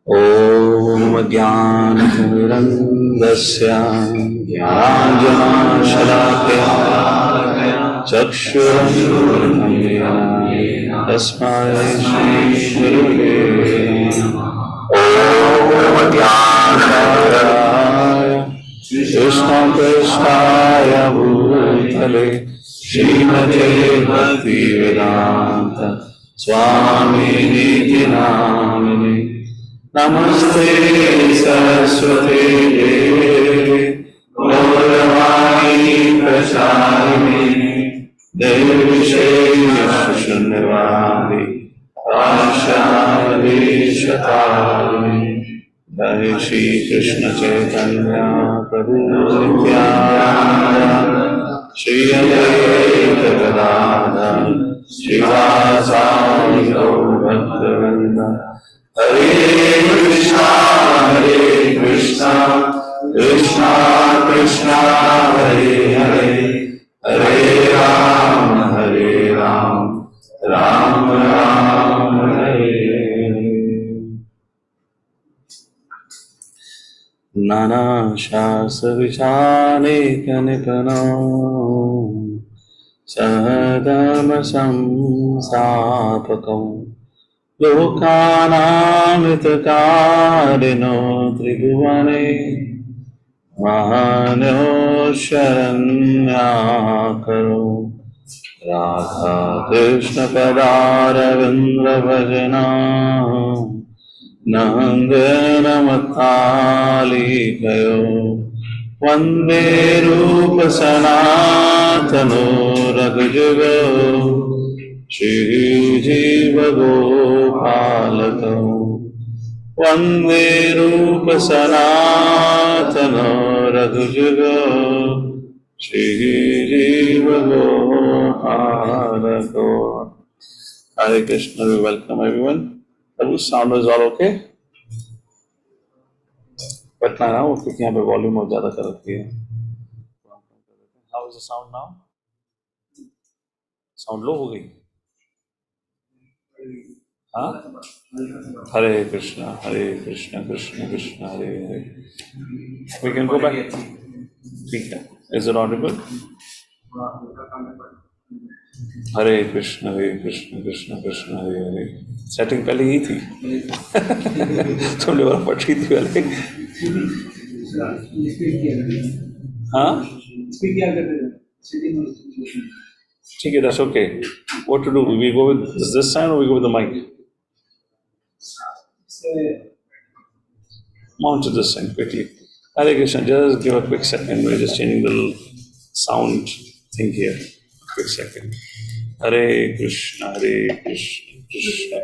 ॐ ज्ञानतिमिरन्धस्य ज्ञानाञ्जनशलाकया चक्षुरुन्मीलितं तस्मै श्रीगुरुवे नमः। ॐ ज्ञानतिमिराय कृष्णकृष्णाय भूतले श्रीमते भक्तिवेदान्त स्वामिनिति नामिने। नमस्ते सरस्वते देवे गौरवाणी प्रचारिणे निर्विशेषशून्यवादी पाशादेशतारिणे। जय श्री कृष्ण चैतन्य प्रभु नित्यानंद श्री अद्वैत गदाधर श्रीवासादि गौरभक्तवृंद। हरे कृष्णा कृष्णा कृष्णा हरे हरे हरे राम राम राम हरे हरे। नाना शास्त्र विचारेकनिकनो सहधर्म संस्थापकौ लोकानामृतकारिणो त्रिभुवने महान्यो शरण्याकरो राधा कृष्ण पदारविंद भजना नंदनमत्तालिकयो वंदे रूप सनातनो रघुजुगो श्रीजीवगोपालको वंदे रूप सनातनो रघुजुगो श्रीजीवगोपालको। Hare Krishna, we welcome everyone. The sound is all okay? बटना ना वो क्योंकि यहाँ पे वॉल्यूम बहुत ज़्यादा कर रखी है। How is the sound now? Sound low हो गई? हाँ? हरे Krishna Krishna Krishna Hare Hare. We can go back. ठीक है. Is it audible? Hare Krishna Krishna Krishna Hare Hare. Setting पहले ही थी। तुमने बार पढ़ी थी पहले। हाँ? ठीक है, that's okay. What to do? We go with this sign or we go with the mic? Mount to this sign quickly. Hare Krishna, just give a quick second. We're just changing the little sound thing here. Quick second. Hare Krishna, Krishna.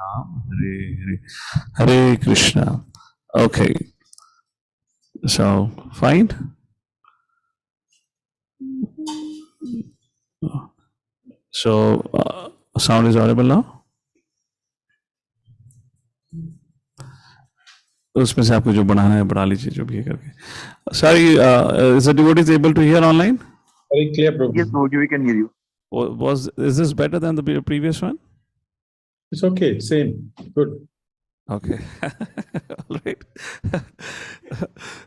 Ram, Hare Hare. Hare Krishna. Okay. So, fine. So, sound is audible now? उसमें से आपको जो बढ़ाना है बढ़ा लीजिए, जो भी है करके. Sorry, is the devotee able to hear online? Very clear, Prabhu. Yes, Prabhuji, we can hear you. Is this better than the previous one? It's okay, same, good. Okay. All right.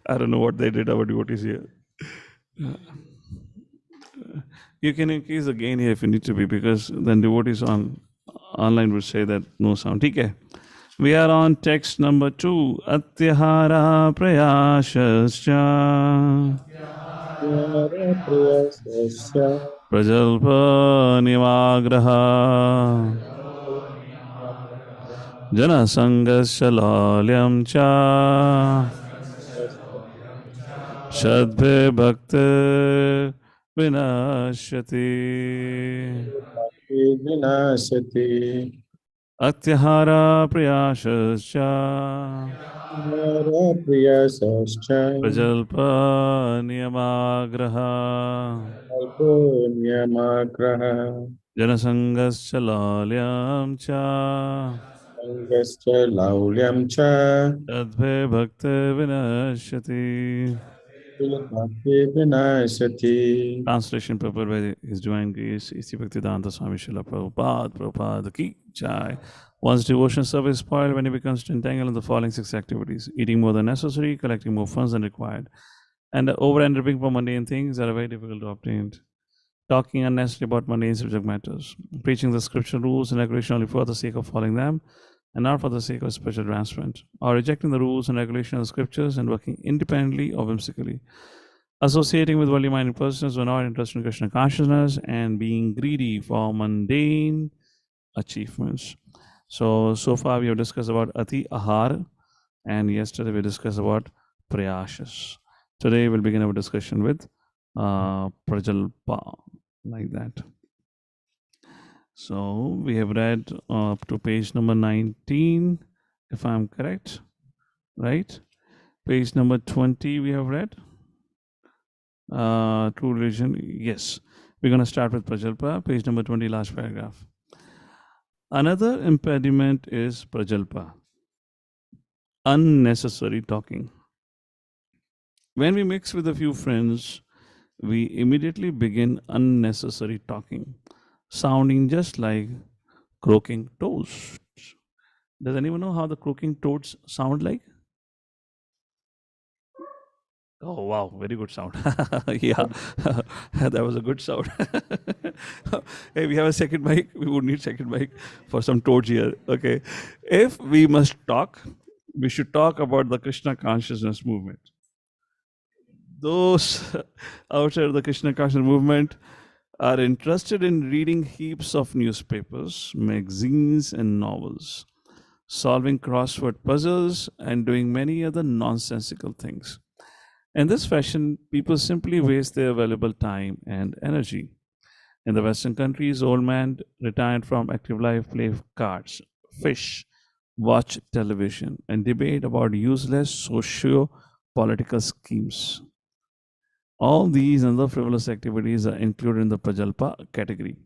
I don't know what they did, our devotees here. You can increase the gain here if you need to be, because then devotees online would say that no sound. Okay. We are on text number 2. Atyahara prayashascha prajalpa nivagraha jana sangasya lalyam cha shadbhe bhakta vinashyati. Atyahara priyasascha prajalpa niyamagraha janasangasya lalyam cha Angascha laulyam cha Tadve bhakta vinashyati. bhakti vinasati. Translation prepared by His Divine Grace, A.C. Bhaktivedanta Swami Srila Prabhupada, Prabhupada ki jai. One's devotion service is spoiled when he becomes entangled in the following six activities: eating more than necessary, collecting more funds than required, and over and ripping for mundane things that are very difficult to obtain, talking unnecessarily about mundane subject matters, preaching the scripture rules and regulation only for the sake of following them and not for the sake of spiritual advancement, or rejecting the rules and regulation of the scriptures and working independently or whimsically, associating with worldly minded persons who are not interested in Krishna consciousness, and being greedy for mundane achievements. So far we have discussed about Ati Ahar, and yesterday we discussed about Prayashas. Today we'll begin our discussion with Prajalpa, like that. So we have read up to page number 19, if I'm correct, right? Page number 20 we have read. True religion, yes. We're going to start with Prajalpa, page number 20, last paragraph. Another impediment is Prajalpa, unnecessary talking. When we mix with a few friends, we immediately begin unnecessary talking, sounding just like croaking toads. Does anyone know how the croaking toads sound like? Oh wow, very good sound. Yeah, that was a good sound. Hey, we have a second mic. We would need second mic for some toads here. Okay. If we must talk, we should talk about the Krishna consciousness movement. Those outside of the Krishna consciousness movement are interested in reading heaps of newspapers, magazines, and novels, solving crossword puzzles, and doing many other nonsensical things. In this fashion, people simply waste their valuable time and energy. In the Western countries, old men retired from active life play cards, fish, watch television, and debate about useless socio-political schemes. All these and other frivolous activities are included in the Prajalpa category.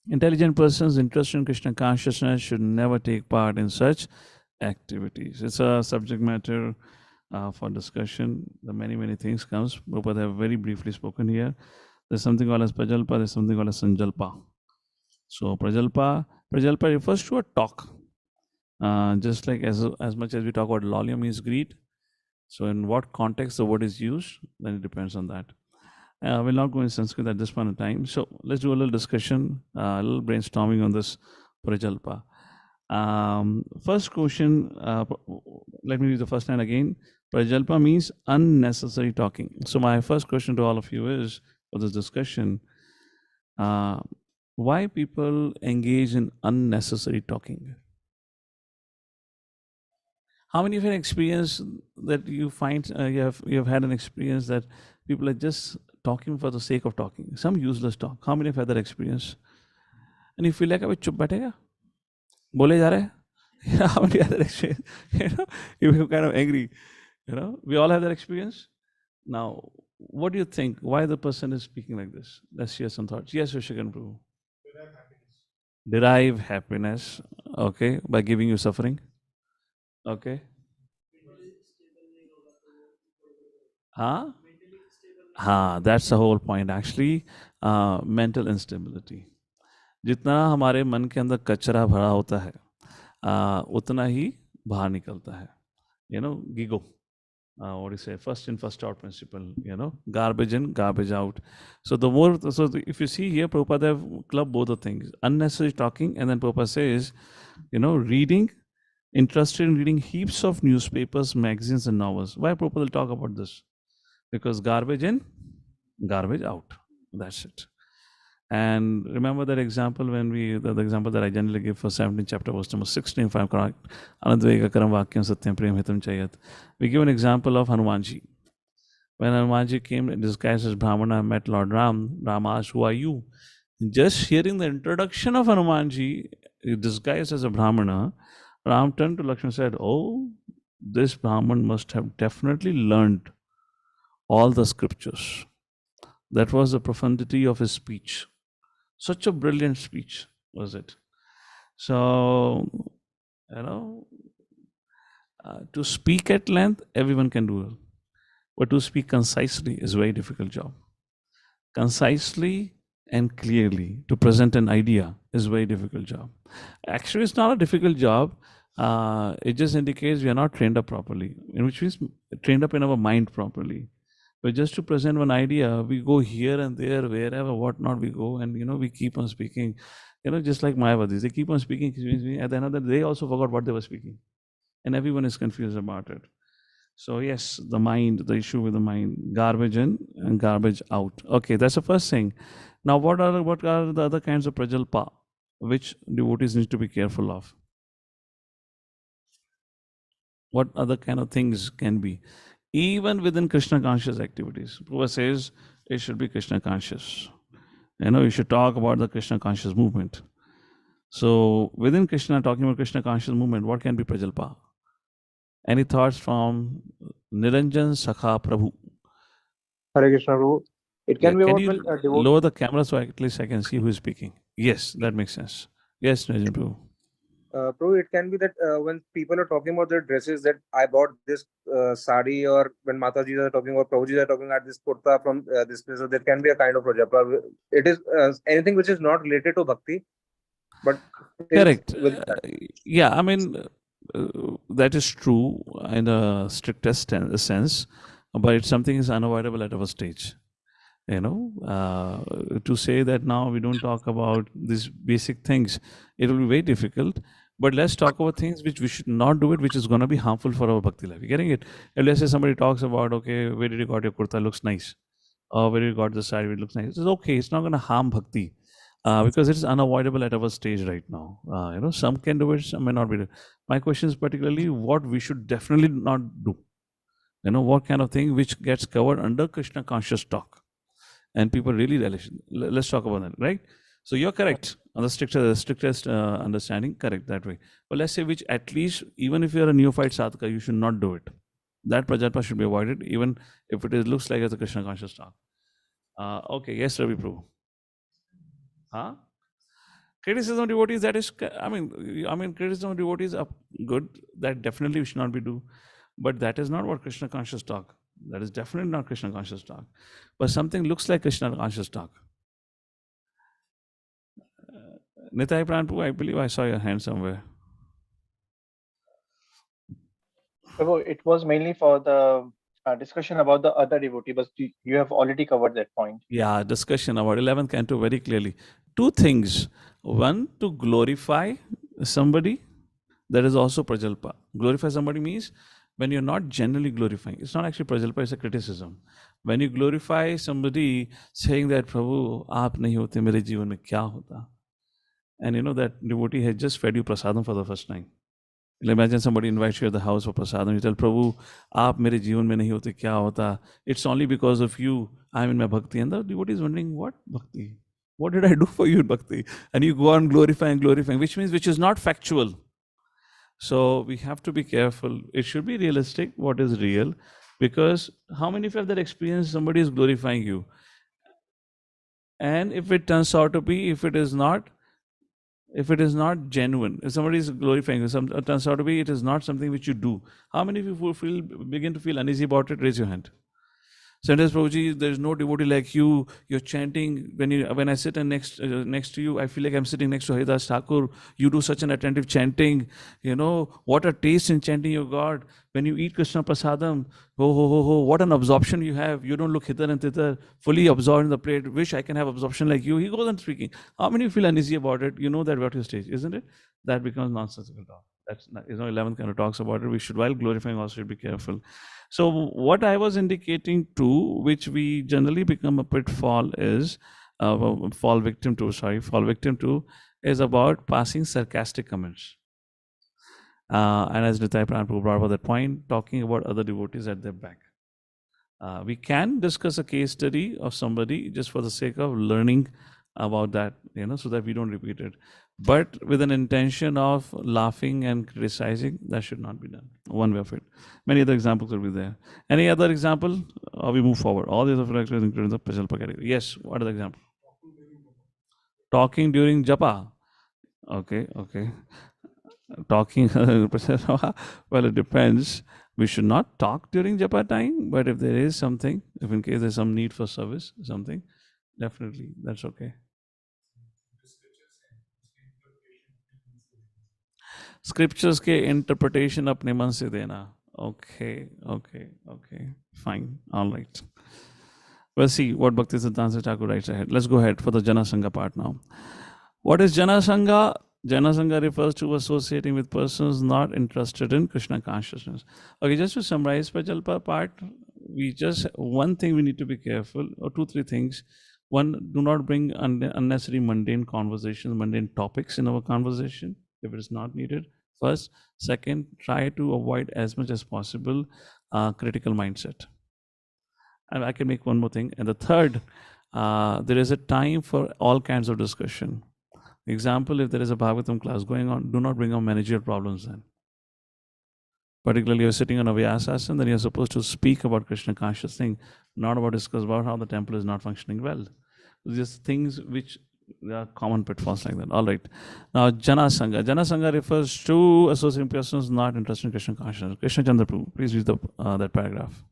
Intelligent persons interested in Krishna consciousness should never take part in such activities. It's a subject matter for discussion. The many things comes. Prabhupada have very briefly spoken here. There's something called as Prajalpa, there's something called as Sanjalpa. So Prajalpa refers to a talk. Just like as much as we talk about Lalya means greed. So in what context the word is used, then it depends on that. We'll not go in Sanskrit at this point in time. So let's do a little discussion, a little brainstorming on this Prajalpa. First question, let me read the first line again. Prajalpa means unnecessary talking. So my first question to all of you is, for this discussion, why people engage in unnecessary talking? How many of you have experience that you find you have had an experience that people are just talking for the sake of talking, some useless talk? How many have had that experience? And you feel like अबे चुप बैठेगा, बोले जा रहे हैं. How many have that experience? You become kind of angry. We all have that experience. Now, what do you think? Why the person is speaking like this? Let's share some thoughts. Yes, Vishakan Prabhu. Derive happiness. Okay, by giving you suffering. Okay. That's the whole point actually. Mental instability. जितना हमारे मन के अंदर कचरा भरा होता है, उतना ही बाहर निकलता है. Gigo. What do you say? First in, first out principle. Garbage in, garbage out. So if you see here, Prabhupada have clubbed both the things: unnecessary talking, and then Prabhupada says, reading. Interested in reading heaps of newspapers, magazines, and novels. Why Prabhupada will talk about this? Because garbage in, garbage out. That's it. And remember that example when the example that I generally give for 17th chapter, verse number 16, if I'm correct. Anadvega karam vakyam satyam prem hitam chayat. We give an example of Hanumanji. When Hanumanji came disguised as Brahmana, met Lord Ram, Ram asked, "Who are you?" Just hearing the introduction of Hanumanji, disguised as a Brahmana, Ram turned to Lakshmana and said, "Oh, this Brahman must have definitely learned all the scriptures." That was the profundity of his speech. Such a brilliant speech was it. So You know, to speak at length, everyone can do it. But to speak concisely is a very difficult job. Concisely and clearly to present an idea is a very difficult job. Actually, it's not a difficult job. It just indicates we are not trained up properly, which means trained up in our mind properly. But just to present one idea, we go here and there, wherever, whatnot we go, and we keep on speaking. Just like Mayavadis, they keep on speaking. At the end of the day, they also forgot what they were speaking, and everyone is confused about it. So yes, the mind, the issue with the mind, garbage in and garbage out. Okay, that's the first thing. Now, what are the other kinds of prajalpa which devotees need to be careful of? What other kind of things can be? Even within Krishna conscious activities, Prabhupada says it should be Krishna conscious. You should talk about the Krishna conscious movement. So within Krishna, talking about Krishna conscious movement, what can be prajalpa? Any thoughts from Niranjan Sakha Prabhu? Hare Krishna, Prabhu. It Yeah, can be can about when you lower the camera so at least I can see who is speaking? Yes, that makes sense. Yes, Niranjan Prabhu. Prabhu, it can be that when people are talking about their dresses, that I bought this sari, or when Mataji are talking or Prabhuji are talking at this kurta from this place, so there can be a kind of prajalpa. It is anything which is not related to bhakti, but is Correct. with that. Yeah, I mean, that is true in the strictest sense, but it's something is unavoidable at our stage. To say that now we don't talk about these basic things, it will be very difficult. But let's talk about things which we should not do it, which is going to be harmful for our bhakti life. You getting it? And let's say somebody talks about, okay, where did you got your kurta? Looks nice. Or where you got the sari? It looks nice. It's okay. It's not going to harm bhakti. Because it's unavoidable at our stage right now. Some can do it, some may not be. My question is particularly what we should definitely not do. What kind of thing which gets covered under Krishna conscious talk, and people really relish. Let's talk about that, right? So you're correct on the strictest understanding, correct that way. But let's say which at least, even if you're a neophyte sadhaka, you should not do it. That prajalpa should be avoided, even if it looks like as a Krishna conscious talk. Okay, yes, Ravi Prabhu. Huh? Criticism of devotees, that is, criticism of devotees are good. That definitely we should not be do, but that is not what Krishna conscious talk. That is definitely not Krishna conscious talk. But something looks like Krishna conscious talk. Nitai Pranpu, I believe I saw your hand somewhere. Prabhu, it was mainly for the discussion about the other devotee, but you have already covered that point. Yeah, discussion about 11th canto very clearly. Two things. One, to glorify somebody, that is also prajalpa. Glorify somebody means when you're not generally glorifying. It's not actually prajalpa, it's a criticism. When you glorify somebody saying that, Prabhu, aap nahi hote, mere jeevan mein kya hota? And that devotee has just fed you prasadam for the first time. Imagine somebody invites you at the house for prasadam. You tell, Prabhu, aap mere jeevan mein nahi hote, kya hota? It's only because of you I'm in my bhakti. And the devotee is wondering, what bhakti? What did I do for you in bhakti? And you go on glorifying, which means which is not factual. So we have to be careful. It should be realistic, what is real. Because how many of you have that experience, somebody is glorifying you? And if it turns out to be, if it is not genuine, if somebody is glorifying you, it turns out to be, it is not something which you do. How many of you begin to feel uneasy about it? Raise your hand. Sandesh Prabhuji, there is no devotee like you. You're chanting. When I sit next to you, I feel like I'm sitting next to Haridas Thakur. You do such an attentive chanting. What a taste in chanting you got. When you eat Krishna Prasadam, what an absorption you have. You don't look hither and thither, fully absorbed in the plate. Wish I can have absorption like you. He goes on speaking. How many of you feel uneasy about it? You know that about your stage, isn't it? That becomes nonsensical talk. That's 11th kind of talks about it. We should, while glorifying, also should be careful. So what I was indicating to, which we generally become a pitfall is, fall victim to, is about passing sarcastic comments. And as Nitai Pranpu brought up that point, talking about other devotees at their back. We can discuss a case study of somebody just for the sake of learning about that, so that we don't repeat it. But with an intention of laughing and criticizing, that should not be done. One way of it. Many other examples will be there. Any other example? Or we move forward. All these are included in the prajalpa category. Yes, what are the examples? Talking during japa. Okay. talking. Well, it depends. We should not talk during japa time, but if there is something, if in case there's some need for service, something, definitely that's okay. Scriptures के interpretation अपने मन से देना. Okay, fine, all right. We'll see what Bhakti Siddhanta Thakur writes ahead. Let's go ahead for the Jana Sangha part now. What is Jana Sangha? Jana Sangha refers to associating with persons not interested in Krishna consciousness. Okay, just to summarize Pajalpa part, one thing we need to be careful, or 2-3 things. One, do not bring unnecessary mundane conversations, mundane topics in our conversation if it is not needed. First. Second, try to avoid as much as possible critical mindset. And I can make one more thing. And the third, there is a time for all kinds of discussion. Example, if there is a Bhagavatam class going on, do not bring on managerial problems then. Particularly, you're sitting on a Vyasasana, then you're supposed to speak about Krishna conscious thing, not about discuss about how the temple is not functioning well. Just things which there are common pitfalls like that. All right. Now, Jana Sangha. Jana Sangha refers to associating persons not interested in Krishna consciousness. Krishna Chandra Prabhu, please read that paragraph.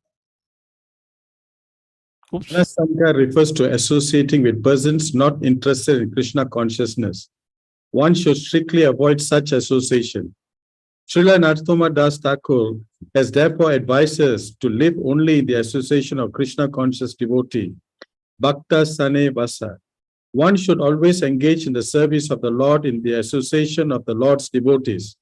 Oops. Jana Sangha refers to associating with persons not interested in Krishna consciousness. One should strictly avoid such association. Srila Narottama Das Thakur has therefore advised us to live only in the association of Krishna conscious devotee, Bhakta Sane Vasa. One should always engage in the service of the Lord in the association of the Lord's devotees.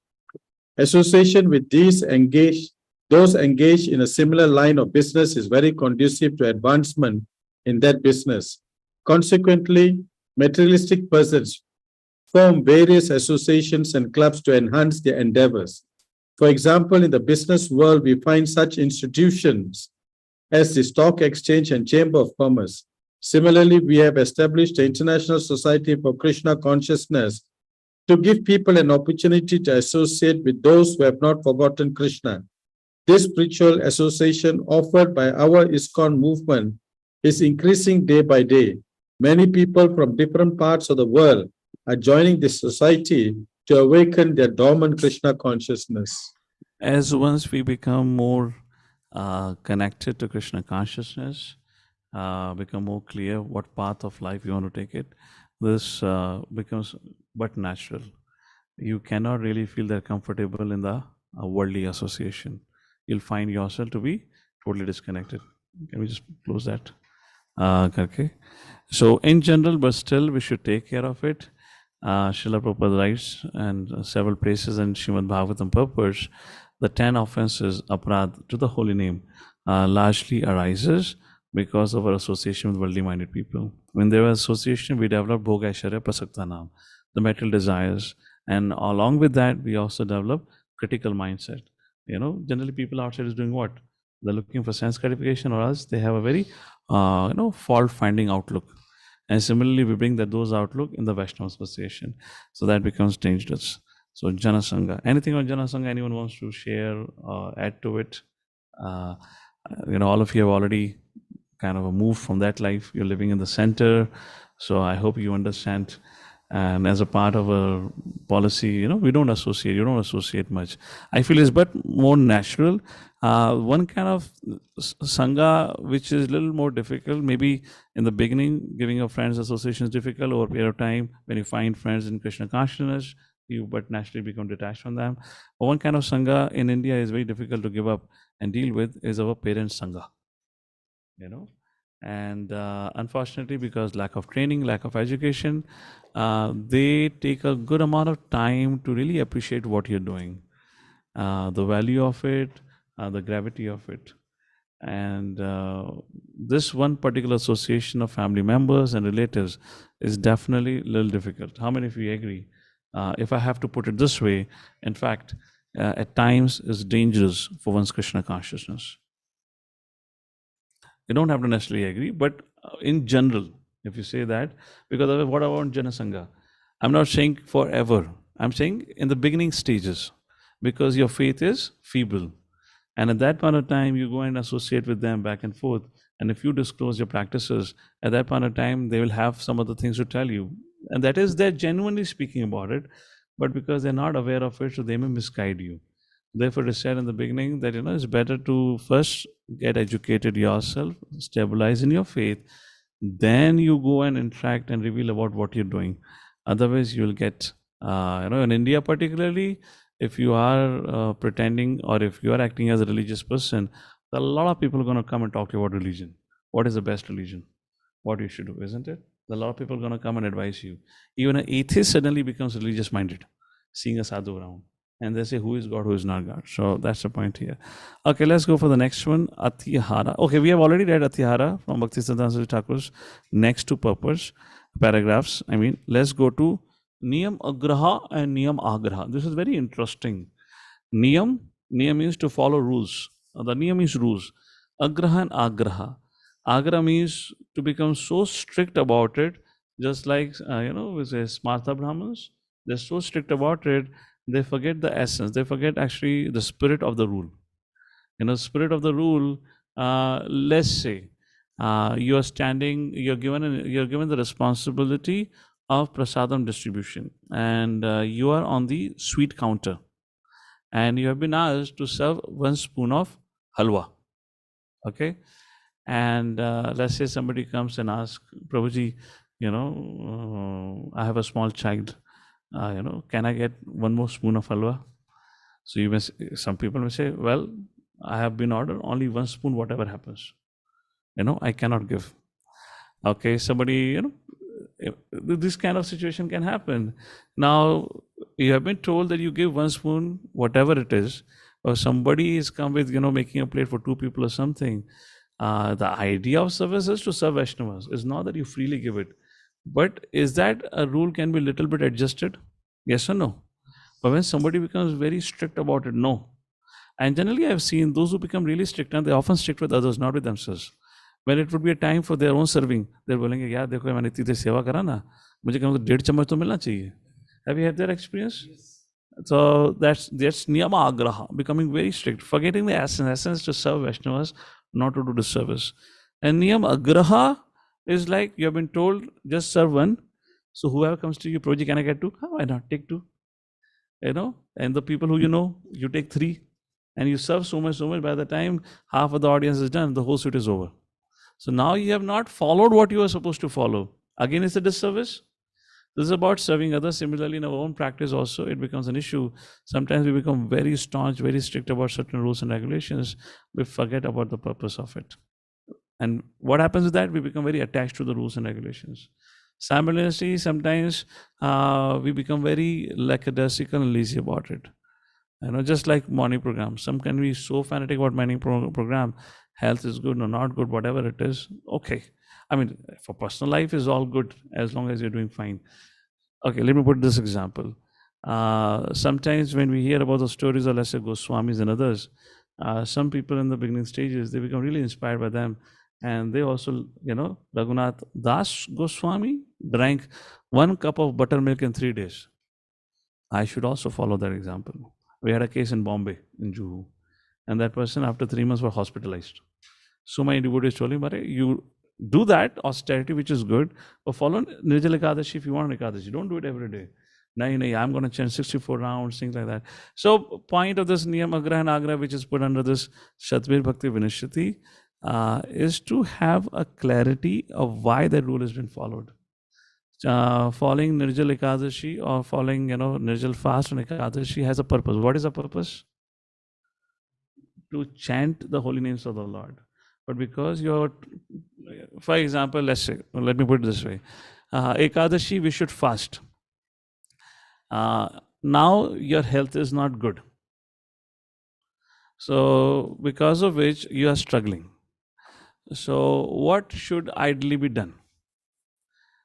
Association with those engaged in a similar line of business is very conducive to advancement in that business. Consequently, materialistic persons form various associations and clubs to enhance their endeavors. For example, in the business world, we find such institutions as the Stock Exchange and Chamber of Commerce. Similarly, we have established the International Society for Krishna Consciousness to give people an opportunity to associate with those who have not forgotten Krishna. This spiritual association offered by our ISKCON movement is increasing day by day. Many people from different parts of the world are joining this society to awaken their dormant Krishna consciousness. As once we become more connected to Krishna consciousness, become more clear what path of life you want to take it, this becomes but natural. You cannot really feel that comfortable in the worldly association. You'll find yourself to be totally disconnected. Can we just close that? Okay. So in general, but still we should take care of it. Srila Prabhupada writes, and several places in Srimad Bhagavatam purpose, the 10 offenses, aparad, to the holy name, largely arises because of our association with worldly minded people. When there was association, we develop bhoga aishwarya prasakta naam, the material desires, and along with that, we also develop critical mindset. Generally people outside is doing what? They're looking for sense gratification, or else they have a very, fault finding outlook. And similarly, we bring those outlook in the Vaishnava association. So that becomes dangerous. So Jana Sangha. Anything on Jana Sangha anyone wants to share or add to it? All of you have already kind of moved from that life. You're living in the center. So I hope you understand. And as a part of a policy, we don't associate, you don't associate much. I feel it's but more natural. One kind of Sangha, which is a little more difficult, maybe in the beginning, giving a friends association is difficult. Over a period of time, when you find friends in Krishna consciousness, you but naturally become detached from them. But one kind of Sangha in India is very difficult to give up and deal with is our parents' Sangha. And unfortunately, because lack of training, lack of education, they take a good amount of time to really appreciate what you're doing, the value of it, the gravity of it. And this one particular association of family members and relatives is definitely a little difficult. How many of you agree? If I have to put it this way, in fact, at times is dangerous for one's Krishna consciousness. You don't have to necessarily agree, but in general, if you say that, because what about Jana Sangha? I'm not saying forever. I'm saying in the beginning stages, because your faith is feeble. And at that point of time, you go and associate with them back and forth. And if you disclose your practices, at that point of time, they will have some other things to tell you. And that is, they're genuinely speaking about it. but because they're not aware of it, so they may misguide you. Therefore, it is said in the beginning that it's better to first get educated yourself, stabilize in your faith, then you go and interact and reveal about what you're doing. Otherwise, you'll get, in India particularly, if you are pretending or if you are acting as a religious person, a lot of people are going to come and talk to you about religion. What is the best religion? What you should do, isn't it? A lot of people are going to come and advise you. Even an atheist suddenly becomes religious minded, seeing a sadhu around. And they say, who is God, who is not God? So that's the point here. Okay, let's go for the next one, Atihara. Okay, we have already read Atihara from Bhaktisiddhanta Saraswati Thakur's next two paragraphs. Let's go to Niyam Agraha and Niyam Agraha. This is very interesting. Niyam means to follow rules. The Niyam is rules. Agraha and Agraha. Agra means to become so strict about it, just like, with the Smartha Brahmins, they're so strict about it, they forget the essence. They forget actually the spirit of the rule. Spirit of the rule, let's say, you're given the responsibility of prasadam distribution, and you are on the sweet counter, and you have been asked to serve 1 spoon of halwa. Okay? And let's say somebody comes and asks, Prabhuji, I have a small child. Can I get 1 more spoon of halwa? So some people may say, well, I have been ordered only 1 spoon, whatever happens. I cannot give. Okay, somebody, this kind of situation can happen. Now, you have been told that you give 1 spoon, whatever it is, or somebody is come with, making a plate for 2 people or something. The idea of service is to serve Vaishnavas. It's not that you freely give it. But is that a rule can be a little bit adjusted? Yes or no? But when somebody becomes very strict about it, no. And generally I've seen those who become really strict, and they often strict with others, not with themselves. When it would be a time for their own serving, they're willing, yeah, dekho, maine itni der seva kara na, mujhe kam 1.5 chammach to milna chahiye. Have you had that experience? Yes. So that's niyama agraha, becoming very strict, forgetting the essence to serve Vaishnavas, not to do disservice. And niyam agraha is like you have been told, just serve 1. So whoever comes to you, Prabhuji, can I get 2? Why not? Take 2. And the people who you take 3. And you serve so much, by the time half of the audience is done, the whole suite is over. So now you have not followed what you were supposed to follow. Again, it's a disservice. This is about serving others. Similarly, in our own practice also, it becomes an issue. Sometimes we become very staunch, very strict about certain rules and regulations. We forget about the purpose of it. And what happens with that? We become very attached to the rules and regulations. Simultaneously, sometimes we become very lackadaisical and lazy about it. Just like morning program. Some can be so fanatic about morning program. Health is good or not good, whatever it is. Okay. For personal life is all good as long as you're doing fine. Okay, let me put this example. Sometimes when we hear about the stories of, let's say, Goswamis and others, some people in the beginning stages, they become really inspired by them. And they also, Raghunath Das Goswami drank 1 cup of buttermilk in 3 days. I should also follow that example. We had a case in Bombay, in Juhu. And that person, after 3 months, was hospitalized. So many devotees told him, you do that austerity, which is good, but follow Nirjala Ekadashi if you want Ekadashi. Don't do it every day. Nahi, I'm going to chant 64 rounds, things like that. So, point of this Niyam Agra and Agra, which is put under this Shatbir Bhakti Vinashyati, is to have a clarity of why that rule has been followed. Following Nirjal Ekadashi or following, Nirjal fast on Ekadashi has a purpose. What is the purpose? To chant the holy names of the Lord. But because for example, let me put it this way. Ekadashi, we should fast. Now your health is not good. So because of which you are struggling. So what should ideally be done?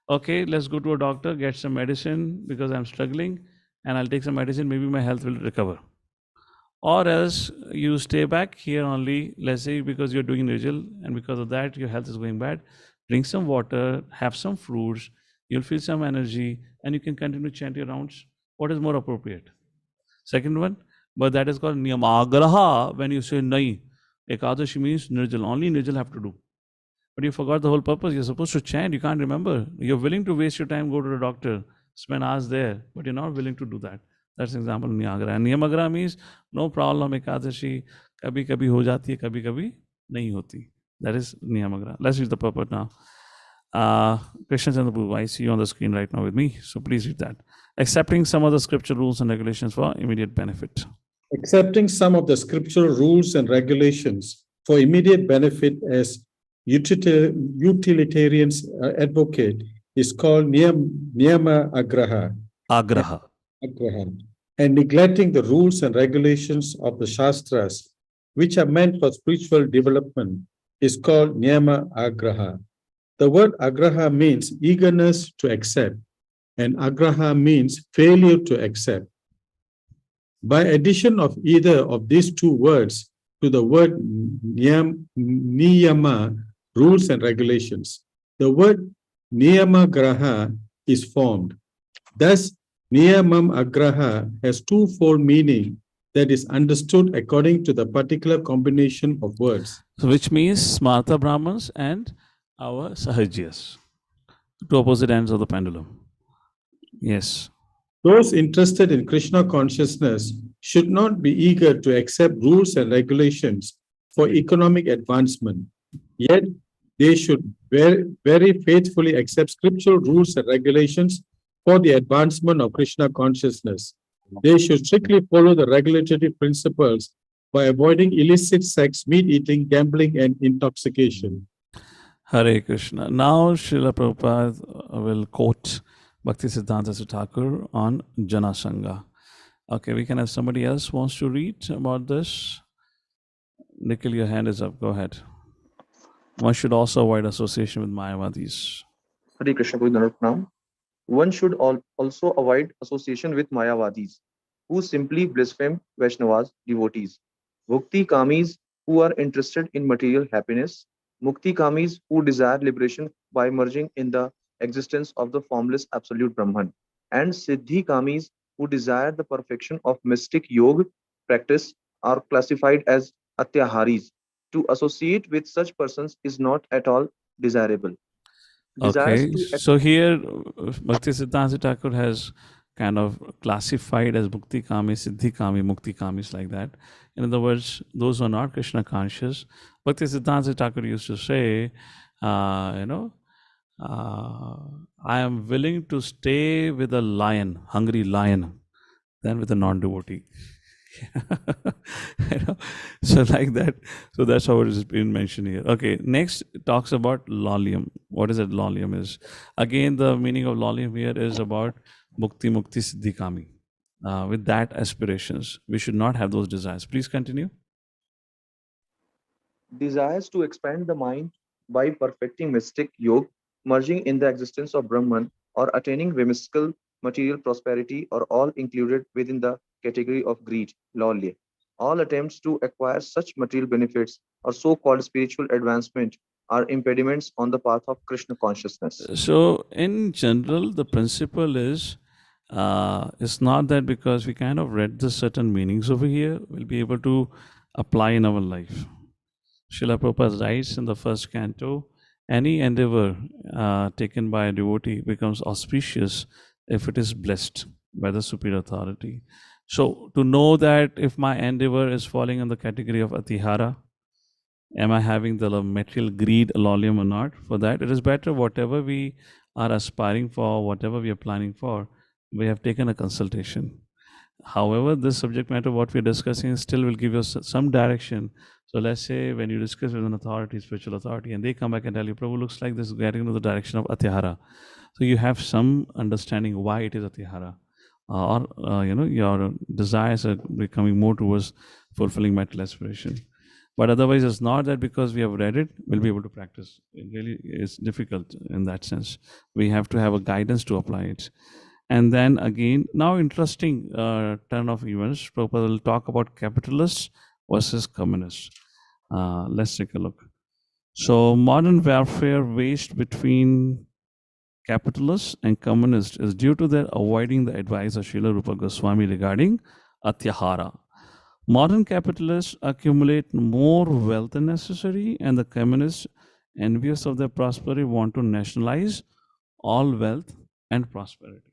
Okay, let's go to a doctor, get some medicine because I'm struggling, and I'll take some medicine, maybe my health will recover. Or else you stay back here only, let's say because you're doing Nirjal and because of that your health is going bad. Drink some water, have some fruits, you'll feel some energy, and you can continue to chant your rounds. What is more appropriate? Second one, but that is called Niyamagraha. When you say Nai, Ekadashi means Nirjal, only Nirjal have to do. But you forgot the whole purpose. You're supposed to chant, you can't remember. You're willing to waste your time, go to the doctor. spend hours there, but you're not willing to do that. That's an example of Niyagra. And Niyamagra means no problem, Ekadashi, kabhi kabhi ho jati hai, kabhi kabhi nahi hoti. That is Niyamagra. Let's read the purport now. Krishna Chandrabu, I see you on the screen right now with me, so please read that. Accepting some of the scripture rules and regulations for immediate benefit. Accepting some of the scriptural rules and regulations for immediate benefit as utilitarians advocate is called niyama agraha. Agraha. And neglecting the rules and regulations of the Shastras, which are meant for spiritual development, is called niyama agraha. The word agraha means eagerness to accept, and agraha means failure to accept. By addition of either of these two words to the word niyama, rules and regulations, the word niyamagraha is formed. Thus, niyamam agraha has twofold meaning that is understood according to the particular combination of words. So which means Smarta Brahmins and our Sahajyas, two opposite ends of the pendulum. Yes. Those interested in Krishna consciousness should not be eager to accept rules and regulations for economic advancement. Yet, they should very faithfully accept scriptural rules and regulations for the advancement of Krishna consciousness. They should strictly follow the regulatory principles by avoiding illicit sex, meat eating, gambling, and intoxication. Hare Krishna. Now, Srila Prabhupada will quote Bhakti Siddhanta Thakur on Jana Sangha. Okay, we can have somebody else wants to read about this. Nikhil, your hand is up. Go ahead. One should also avoid association with Mayavadis. Hare Krishna, Pranam. One should also avoid association with Mayavadis, who simply blaspheme Vaishnavas, devotees. Bhukti Kamis, who are interested in material happiness. Mukti Kamis, who desire liberation by merging in the existence of the formless absolute Brahman. And Siddhi Kamis, who desire the perfection of mystic yoga practice, are classified as Atyaharis. To associate with such persons is not at all desirable. Okay, so here Bhakti Siddhanta Thakur has kind of classified as Bhukti Kami, Siddhi Kami, Mukti Kamis, like that. In other words, those who are not Krishna conscious, Bhakti Siddhanta Thakur used to say, I am willing to stay with a lion, hungry lion, than with a non-devotee. So like that. So that's how it is being mentioned here. Okay, next talks about lolium. What is it? Lolium is, again, the meaning of lolium here is about Mukti Siddhi Kami. With that aspirations, we should not have those desires. Please continue. Desires to expand the mind by perfecting mystic yoga, merging in the existence of Brahman, or attaining whimsical material prosperity are all included within the category of greed, lolly. All attempts to acquire such material benefits or so-called spiritual advancement are impediments on the path of Krishna consciousness. So in general, the principle is, it's not that because we kind of read the certain meanings over here, we'll be able to apply in our life. Srila Prabhupada writes in the first canto, any endeavor taken by a devotee becomes auspicious if it is blessed by the superior authority. So to know that if my endeavor is falling in the category of atihara, am I having the material greed, lolium or not? For that, it is better whatever we are aspiring for, whatever we are planning for, we have taken a consultation. However, this subject matter, what we're discussing, still will give you some direction. So let's say when you discuss with an authority, spiritual authority, and they come back and tell you, Prabhu, looks like this is getting into the direction of atihara. So you have some understanding why it is atihara. Your desires are becoming more towards fulfilling material aspiration. But otherwise, it's not that because we have read it, we'll be able to practice. It really is difficult in that sense. We have to have a guidance to apply it. And then again, now interesting turn of events. Prabhupada will talk about capitalists versus communists. Let's take a look. So modern warfare waged between capitalists and communists is due to their avoiding the advice of Srila Rupa Goswami regarding atyahara. Modern capitalists accumulate more wealth than necessary, and the communists, envious of their prosperity, want to nationalize all wealth and prosperity.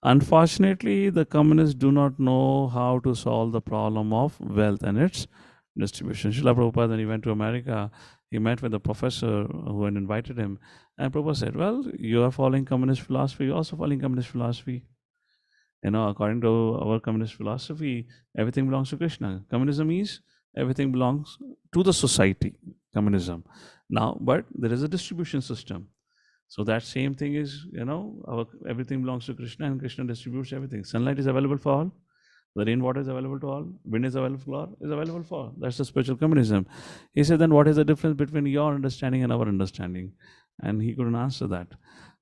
Unfortunately, the communists do not know how to solve the problem of wealth and its distribution. Srila Prabhupada, when he went to America, he met with a professor who had invited him. And Prabhupada said, well, you are following communist philosophy, you're also following communist philosophy. According to our communist philosophy, everything belongs to Krishna. Communism is everything belongs to the society, communism. Now, but there is a distribution system. So that same thing is, everything belongs to Krishna and Krishna distributes everything. Sunlight is available for all. The rainwater is available to all. Wind is available for all. Is available for all. That's the spiritual communism. He said, then what is the difference between your understanding and our understanding? And he couldn't answer that.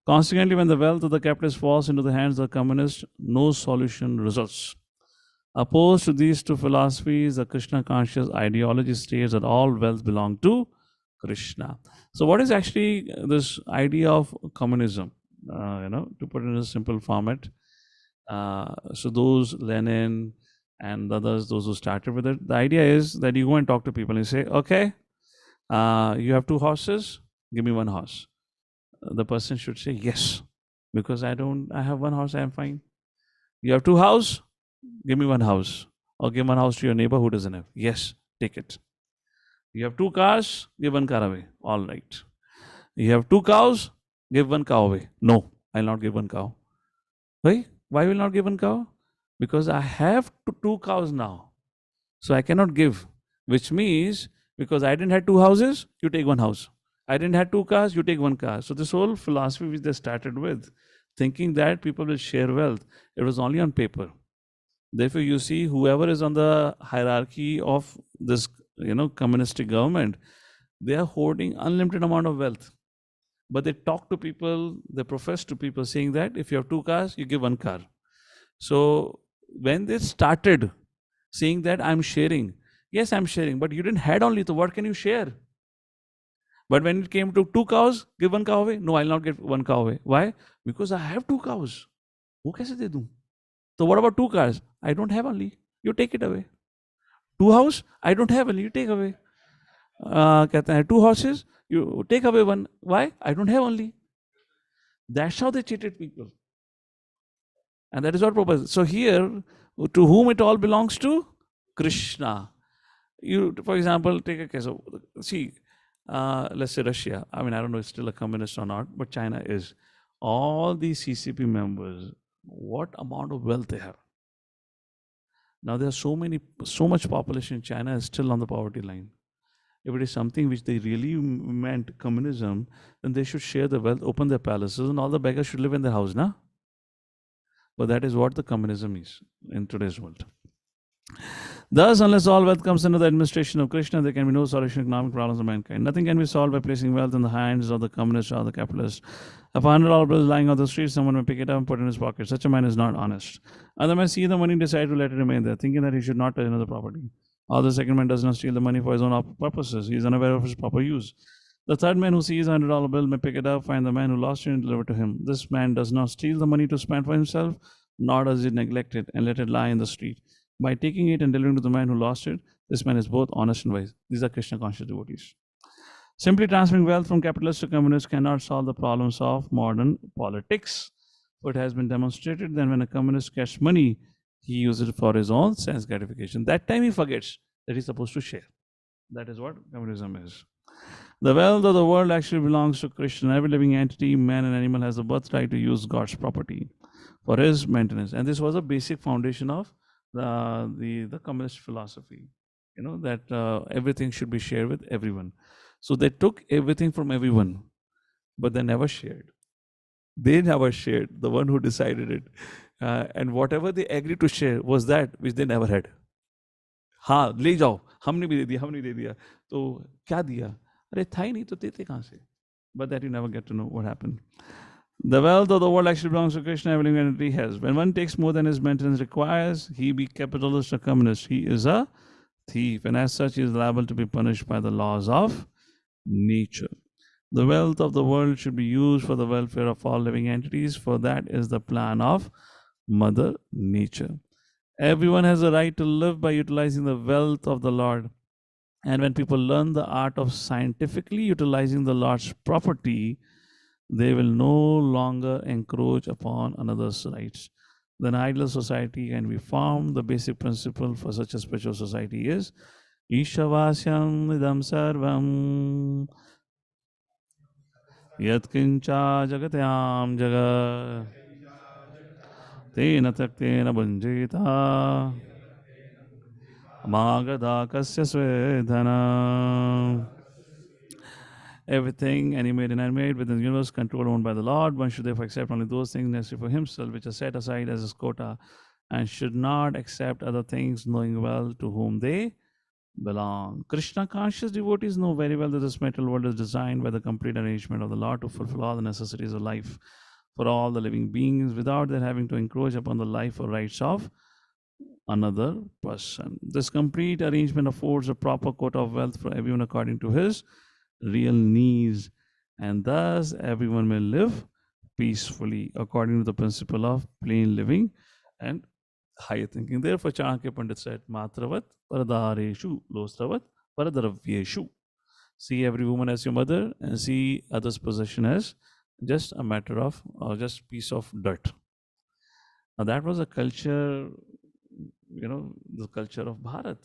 Consequently, when the wealth of the capitalist falls into the hands of the communists, no solution results. Opposed to these two philosophies, the Krishna conscious ideology states that all wealth belongs to Krishna. So, what is actually this idea of communism? To put it in a simple format. So, those Lenin and others, those who started with it, the idea is that you go and talk to people and say, okay, you have 2 horses, give me 1 horse. The person should say yes, because I have 1 horse, I am fine. You have 2 houses, give me 1 house, or give 1 house to your neighbor who doesn't have. Yes, take it. You have 2 cars, give 1 car away. All right. You have 2 cows, give 1 cow away. No, I'll not give 1 cow. Why? Why will not give 1 cow? Because I have 2 cows now. So I cannot give, which means because I didn't have 2 houses, you take 1 house. I didn't have 2 cars, you take 1 car. So this whole philosophy which they started with, thinking that people will share wealth, it was only on paper. Therefore, you see, whoever is on the hierarchy of this, communistic government, they are hoarding unlimited amount of wealth. But they talk to people, they profess to people saying that if you have 2 cars, you give 1 car. So when they started saying that I'm sharing, yes, I'm sharing, but you didn't had only, so what can you share? But when it came to 2 cows, give 1 cow away. No, I'll not give 1 cow away. Why? Because I have 2 cows. Wo kaise de दूं? So what about 2 cars? I don't have only. You take it away. 2 house? I don't have only. You take away. कहते हैं 2 horses? You take away 1. Why? I don't have only. That's how they cheated people. And that is what purpose. So here, to whom it all belongs to? Krishna. You, for example, take a case of, see, let's say Russia. I mean, I don't know if it's still a communist or not, but China is. All these CCP members, what amount of wealth they have. Now there are so much population in China is still on the poverty line. If it is something which they really meant communism, then they should share the wealth, open their palaces, and all the beggars should live in their house, na? But that is what the communism is in today's world. Thus, unless all wealth comes under the administration of Krishna, there can be no solution to economic problems of mankind. Nothing can be solved by placing wealth in the hands of the communist or the capitalist. If $100 bill is lying on the street, someone will pick it up and put it in his pocket. Such a man is not honest. Other men see the money and decide to let it remain there, thinking that he should not touch another property. Or the second man does not steal the money for his own purposes. He is unaware of its proper use. The third man who sees a $100 bill may pick it up, find the man who lost it and deliver it to him. This man does not steal the money to spend for himself, nor does he neglect it and let it lie in the street. By taking it and delivering to the man who lost it, this man is both honest and wise. These are Krishna conscious devotees. Simply transferring wealth from capitalists to communists cannot solve the problems of modern politics. It has been demonstrated that when a communist gets money, he uses it for his own sense gratification. That time he forgets that he's supposed to share. That is what communism is. The wealth of the world actually belongs to Krishna. Every living entity, man and animal, has the birthright to use God's property for his maintenance. And this was a basic foundation of the communist philosophy, that everything should be shared with everyone. So they took everything from everyone, but they never shared. They never shared, the one who decided it. And whatever they agreed to share was that which they never had. हाँ ले जाओ, हमने भी दे दिया, तो क्या दिया? अरे था ही नहीं तो देते कहाँ से? But that you never get to know what happened. The wealth of the world actually belongs to Krishna. Every living entity has. When one takes more than his maintenance requires, he be capitalist or communist. He is a thief, and as such, he is liable to be punished by the laws of nature. The wealth of the world should be used for the welfare of all living entities, for that is the plan of Mother Nature. Everyone has a right to live by utilizing the wealth of the Lord. And when people learn the art of scientifically utilizing the Lord's property, they will no longer encroach upon another's rights. then ideal society can be formed. The basic principle for such a spiritual society is Ishavasyam idam sarvam yatkincha jagatyam jagat tena taktena bunjita magada kasya swedhana. Everything, animate and inanimate, within the universe, controlled, owned by the Lord. One should therefore accept only those things necessary for himself, which are set aside as his quota, and should not accept other things, knowing well to whom they belong. Krishna conscious devotees know very well that this material world is designed by the complete arrangement of the Lord to fulfill all the necessities of life for all the living beings without their having to encroach upon the life or rights of another person. This complete arrangement affords a proper quota of wealth for everyone according to his real needs, and thus everyone may live peacefully according to the principle of plain living and higher thinking. Therefore, Chanakya Pandit said, Matravat Paradareshu Lostravat Paradaravyeshu. See every woman as your mother and see others' possession as just a matter of, or just piece of dirt. Now that was a culture, the culture of Bharat.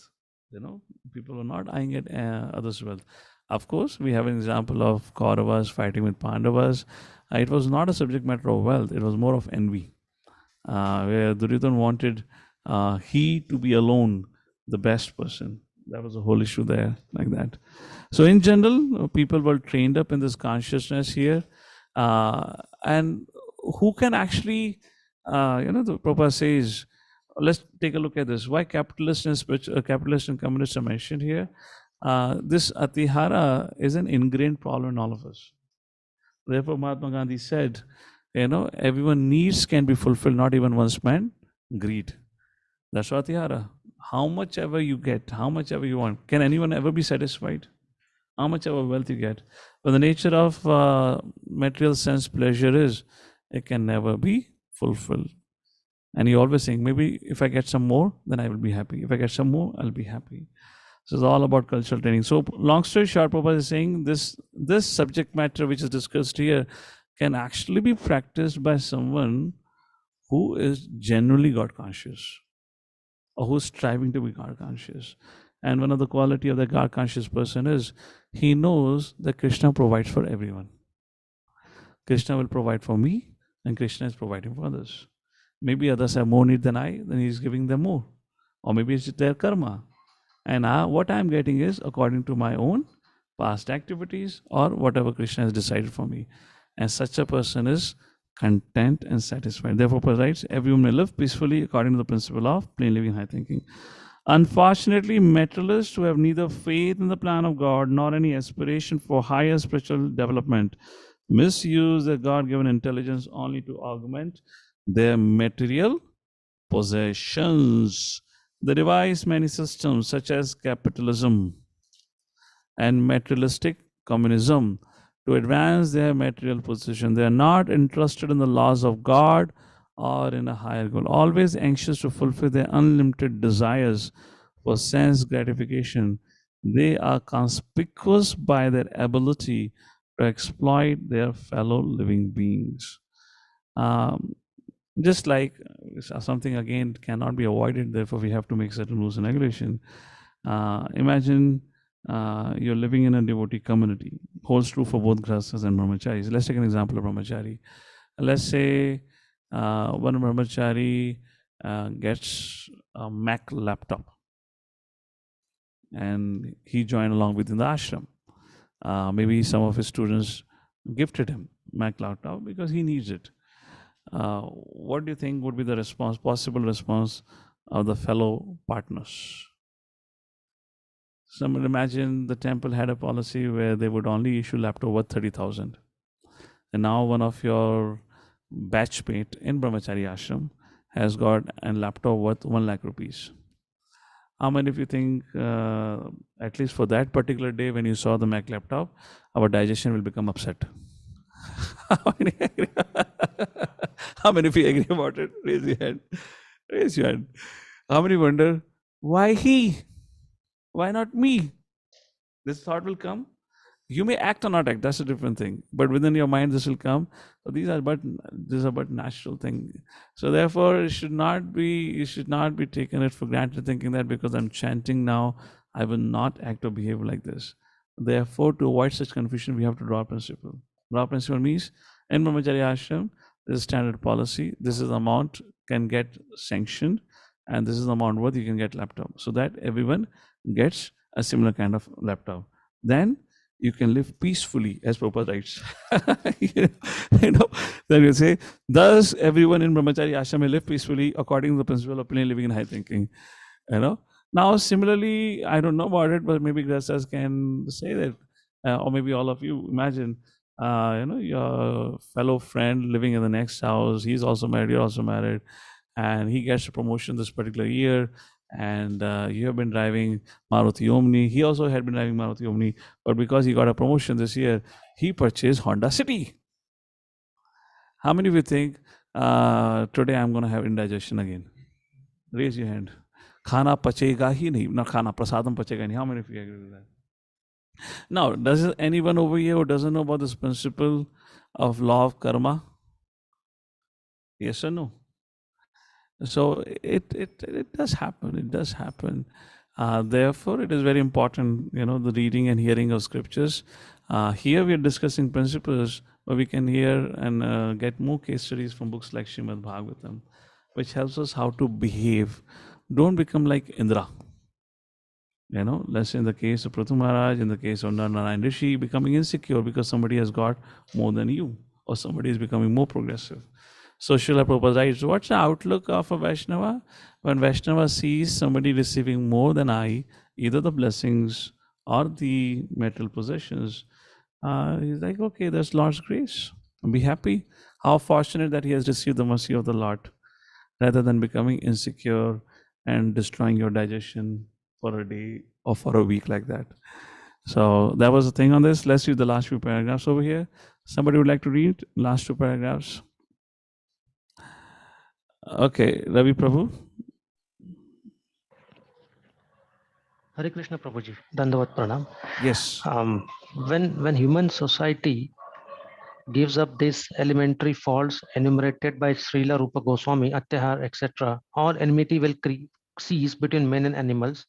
People were not eyeing at others' wealth. Of course, we have an example of Kauravas fighting with Pandavas. It was not a subject matter of wealth, it was more of envy, where Duryodhana wanted he to be alone the best person. That was the whole issue there, like that. So in general, people were trained up in this consciousness here. And who can actually, the Prabhupada says, let's take a look at this. Why capitalist and communist are mentioned here? This atihara is an ingrained problem in all of us. Therefore, Mahatma Gandhi said, everyone needs can be fulfilled, not even one's man greed. That's atihara. How much ever you get, how much ever you want, can anyone ever be satisfied? How much ever wealth you get. But the nature of material sense pleasure is, it can never be fulfilled. And he always saying, maybe if I get some more, then I will be happy. If I get some more, I'll be happy. So it's all about cultural training. So long story short, Prabhupada is saying this subject matter which is discussed here can actually be practiced by someone who is genuinely God conscious, or who's striving to be God conscious. And one of the quality of the God conscious person is he knows that Krishna provides for everyone. Krishna will provide for me, and Krishna is providing for others. Maybe others have more need than I, then he's giving them more. Or maybe it's their karma. And what I'm getting is according to my own past activities or whatever Krishna has decided for me. And such a person is content and satisfied. Therefore, Prabhupada writes, everyone may live peacefully according to the principle of plain living and high thinking. Unfortunately, materialists who have neither faith in the plan of God nor any aspiration for higher spiritual development misuse their God-given intelligence only to augment their material possessions. They devise many systems such as capitalism and materialistic communism to advance their material position. They are not interested in the laws of God or in a higher goal, always anxious to fulfill their unlimited desires for sense gratification. They are conspicuous by their ability to exploit their fellow living beings. Just like something again cannot be avoided, therefore we have to make certain rules and regulation. Imagine you're living in a devotee community. Holds true for both grahasthas and brahmacharis. Let's take an example of brahmachari. Let's say one brahmachari gets a Mac laptop and he joined along within the ashram. Maybe some of his students gifted him Mac laptop because he needs it. What do you think would be the response, possible response of the fellow partners? Someone imagine the temple had a policy where they would only issue laptop worth 30,000. And now one of your batchmate in Brahmachari Ashram has got a laptop worth 1 lakh rupees. How many of you think, at least for that particular day when you saw the Mac laptop, our digestion will become upset? How many of you agree about it? Raise your hand. Raise your hand. How many wonder, why he? Why not me? This thought will come. You may act or not act, that's a different thing. But within your mind, this will come. So these are but natural thing. So therefore, you should not be taking it for granted, thinking that because I'm chanting now, I will not act or behave like this. Therefore, to avoid such confusion, we have to draw a principle. Draw a principle means in Brahmacharya ashram, there's a standard policy. This is the amount can get sanctioned, and this is the amount worth you can get laptop, so that everyone gets a similar kind of laptop. Then you can live peacefully, as Prabhupada writes. Then you say, thus everyone in Brahmacharya ashram may live peacefully according to the principle of plain living and high thinking. Now, similarly, I don't know about it, but maybe Grasas can say that, or maybe all of you imagine, your fellow friend living in the next house. He's also married. You're also married, and he gets a promotion this particular year. And you have been driving Maruti Omni. He also had been driving Maruti Omni, but because he got a promotion this year, he purchased Honda City. How many of you think today I'm going to have indigestion again? Raise your hand. Khana pachega hi nahi. No, khana prasadam pachega nahi. How many of you agree with that? Now, does anyone over here who doesn't know about this principle of law of karma? Yes or no? So it does happen. It does happen. Therefore, it is very important, the reading and hearing of scriptures. Here we are discussing principles, but we can hear and get more case studies from books like Srimad Bhagavatam, which helps us how to behave. Don't become like Indra. Let's say in the case of Prathu Maharaj, in the case of Narayan Rishi, becoming insecure because somebody has got more than you, or somebody is becoming more progressive. So Srila Prabhupada writes, what's the outlook of a Vaishnava? When Vaishnava sees somebody receiving more than I, either the blessings or the material possessions, he's like, okay, that's Lord's grace. Be happy. How fortunate that he has received the mercy of the Lord, rather than becoming insecure and destroying your digestion for a day or for a week like that. So that was the thing on this. Let's read the last few paragraphs over here. Somebody would like to read last two paragraphs? Okay, Ravi Prabhu. Hare Krishna Prabhuji, Dandavat Pranam. Yes. When human society gives up these elementary faults enumerated by Srila Rupa Goswami, Atyahar, etc., all enmity will cease between men and animals,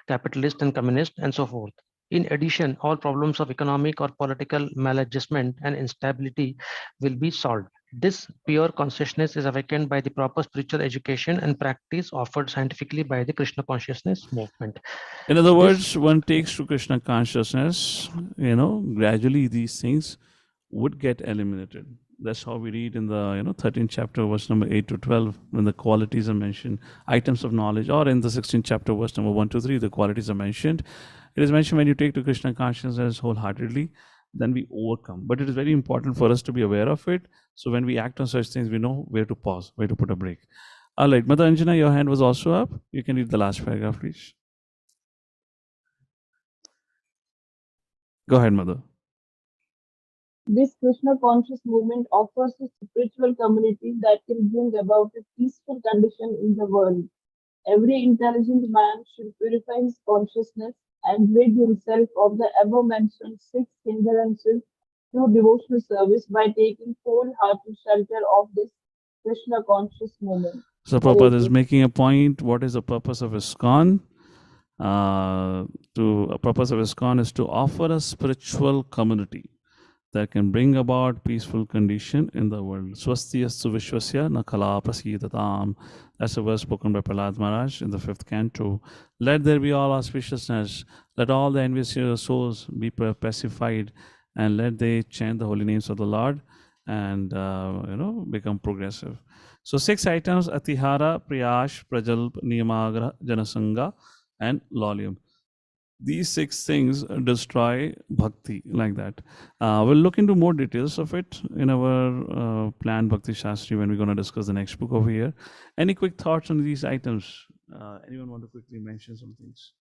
capitalist and communist, and so forth. In addition, all problems of economic or political maladjustment and instability will be solved. This pure consciousness is awakened by the proper spiritual education and practice offered scientifically by the Krishna consciousness movement. In other words, one takes to Krishna consciousness, gradually these things would get eliminated. That's how we read in the 13th chapter, verse number 8 to 12, when the qualities are mentioned, items of knowledge, or in the 16th chapter, verse number 1 to 3, the qualities are mentioned. It is mentioned when you take to Krishna consciousness wholeheartedly, then we overcome. But it is very important for us to be aware of it. So when we act on such things, we know where to pause, where to put a break. All right, Mother Anjana, your hand was also up. You can read the last paragraph, please. Go ahead, Mother. This Krishna conscious movement offers a spiritual community that can bring about a peaceful condition in the world. Every intelligent man should purify his consciousness and rid himself of the above-mentioned 6 hindrances through devotional service by taking wholehearted shelter of this Krishna conscious movement. So Prabhupada is making a point. What is the purpose of ISKCON? A purpose of ISKCON is to offer a spiritual community that can bring about peaceful condition in the world. Swasti astu vishwasya na kala prasidatam. That's a verse spoken by Prahlad Maharaj in the 5th canto. Let there be all auspiciousness. Let all the envious souls be pacified, and let they chant the holy names of the Lord and become progressive. So 6 items: Atihara, Priyash, Prajalp, Niyamagra, Janasanga, and Lolium. These 6 things destroy bhakti like that. We'll look into more details of it in our planned Bhakti Shastri when we're going to discuss the next book over here. Any quick thoughts on these items? Anyone want to quickly mention some things?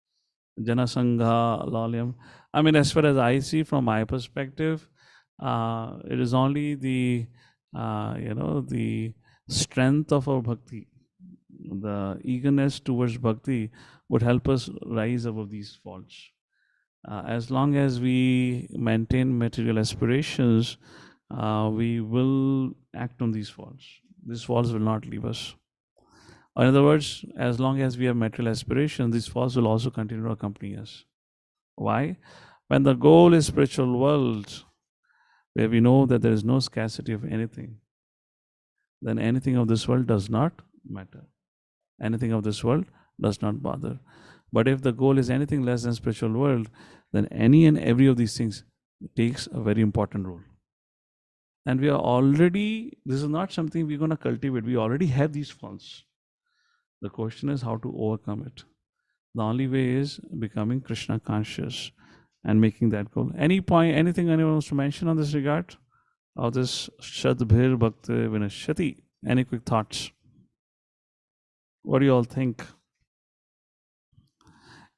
Janasangha, Lolium. I mean, as far as I see from my perspective, it is only the strength of our bhakti, the eagerness towards bhakti would help us rise above these faults. As long as we maintain material aspirations, we will act on these falls. These falls will not leave us. In other words, as long as we have material aspiration, these falls will also continue to accompany us. Why? When the goal is spiritual world, where we know that there is no scarcity of anything, then anything of this world does not matter. Anything of this world does not bother. But if the goal is anything less than spiritual world, then any and every of these things takes a very important role. And we are already, this is not something we're going to cultivate. We already have these faults. The question is how to overcome it. The only way is becoming Krishna conscious and making that goal. Any point, anything anyone wants to mention on this regard? Of this Shadbhir Bhakti Vinashyati? Any quick thoughts? What do you all think?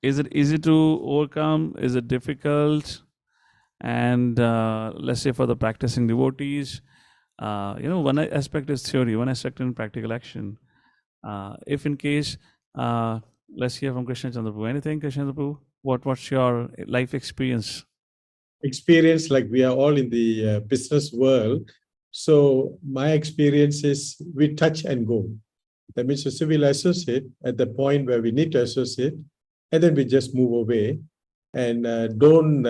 Is it easy to overcome? Is it difficult? And let's say for the practicing devotees, one aspect is theory, one aspect in practical action. If in case, let's hear from Krishna Chandraprabhu. Anything, Krishna Chandraprabhu? What's your life experience? Experience, like we are all in the business world. So my experience is we touch and go. That means so we'll associate at the point where we need to associate, and then we just move away and don't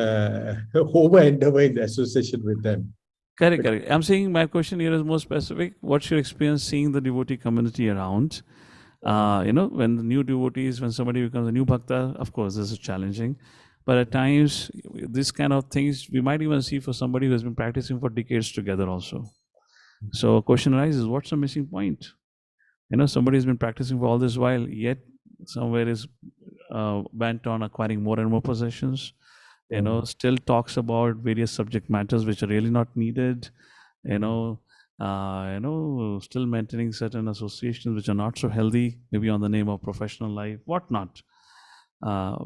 over endeavor in the association with them. Correct. I'm saying my question here is more specific. What's your experience seeing the devotee community around? When the new devotees, when somebody becomes a new Bhakta, of course, this is challenging. But at times, this kind of things we might even see for somebody who has been practicing for decades together also. So a question arises, what's the missing point? Somebody has been practicing for all this while, yet somewhere is bent on acquiring more and more possessions. Still talks about various subject matters which are really not needed. Still maintaining certain associations which are not so healthy, maybe on the name of professional life, whatnot.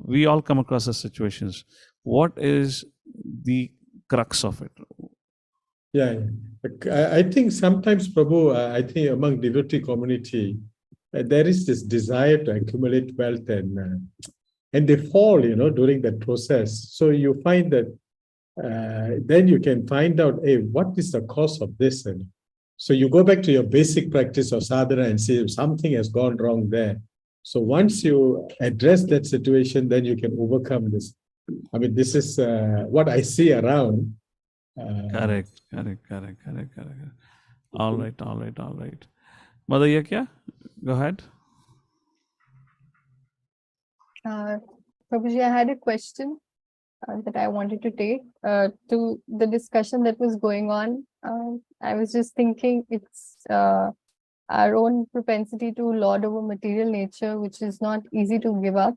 We all come across such situations. What is the crux of it? Yeah. I think sometimes, Prabhu, I think among devotee community, there is this desire to accumulate wealth and they fall, during that process. So you find that then you can find out, hey, what is the cause of this? And so you go back to your basic practice of sadhana and see if something has gone wrong there. So once you address that situation, then you can overcome this. I mean, this is what I see around. Correct. All right. Mother Yakya, go ahead. Prabhuji, I had a question that I wanted to take to the discussion that was going on. I was just thinking it's our own propensity to lord over material nature, which is not easy to give up,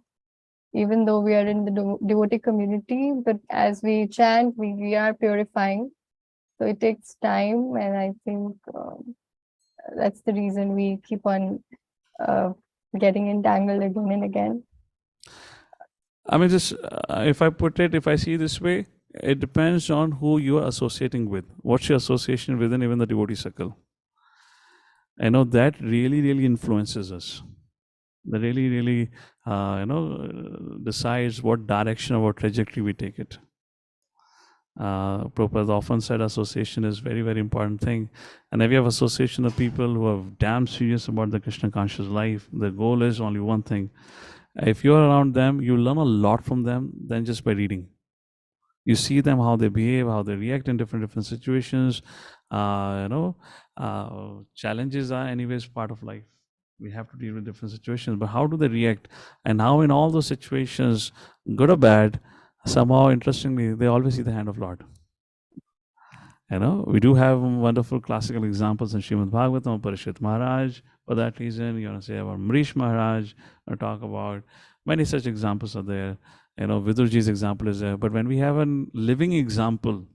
even though we are in the devotee community. But as we chant, we are purifying. So it takes time, and I think that's the reason we keep on getting entangled again and again. I mean, just if I see this way, it depends on who you are associating with. What's your association within even the devotee circle? I know that really influences us. That really decides what direction or what trajectory we take it. Prabhupada often said association is very important thing. And if you have association of people who are damn serious about the Krishna conscious life, the goal is only one thing. If you're around them, you learn a lot from them than just by reading. You see them, how they behave, how they react in different situations. Challenges are anyways part of life. We have to deal with different situations, but how do they react? And how in all those situations, good or bad, somehow interestingly, they always see the hand of Lord. We do have wonderful classical examples in Srimad Bhagavatam, Parishit Maharaj. For that reason, you want to say about Amrish Maharaj, or talk about many such examples are there. Vidurji's example is there. But when we have a living example,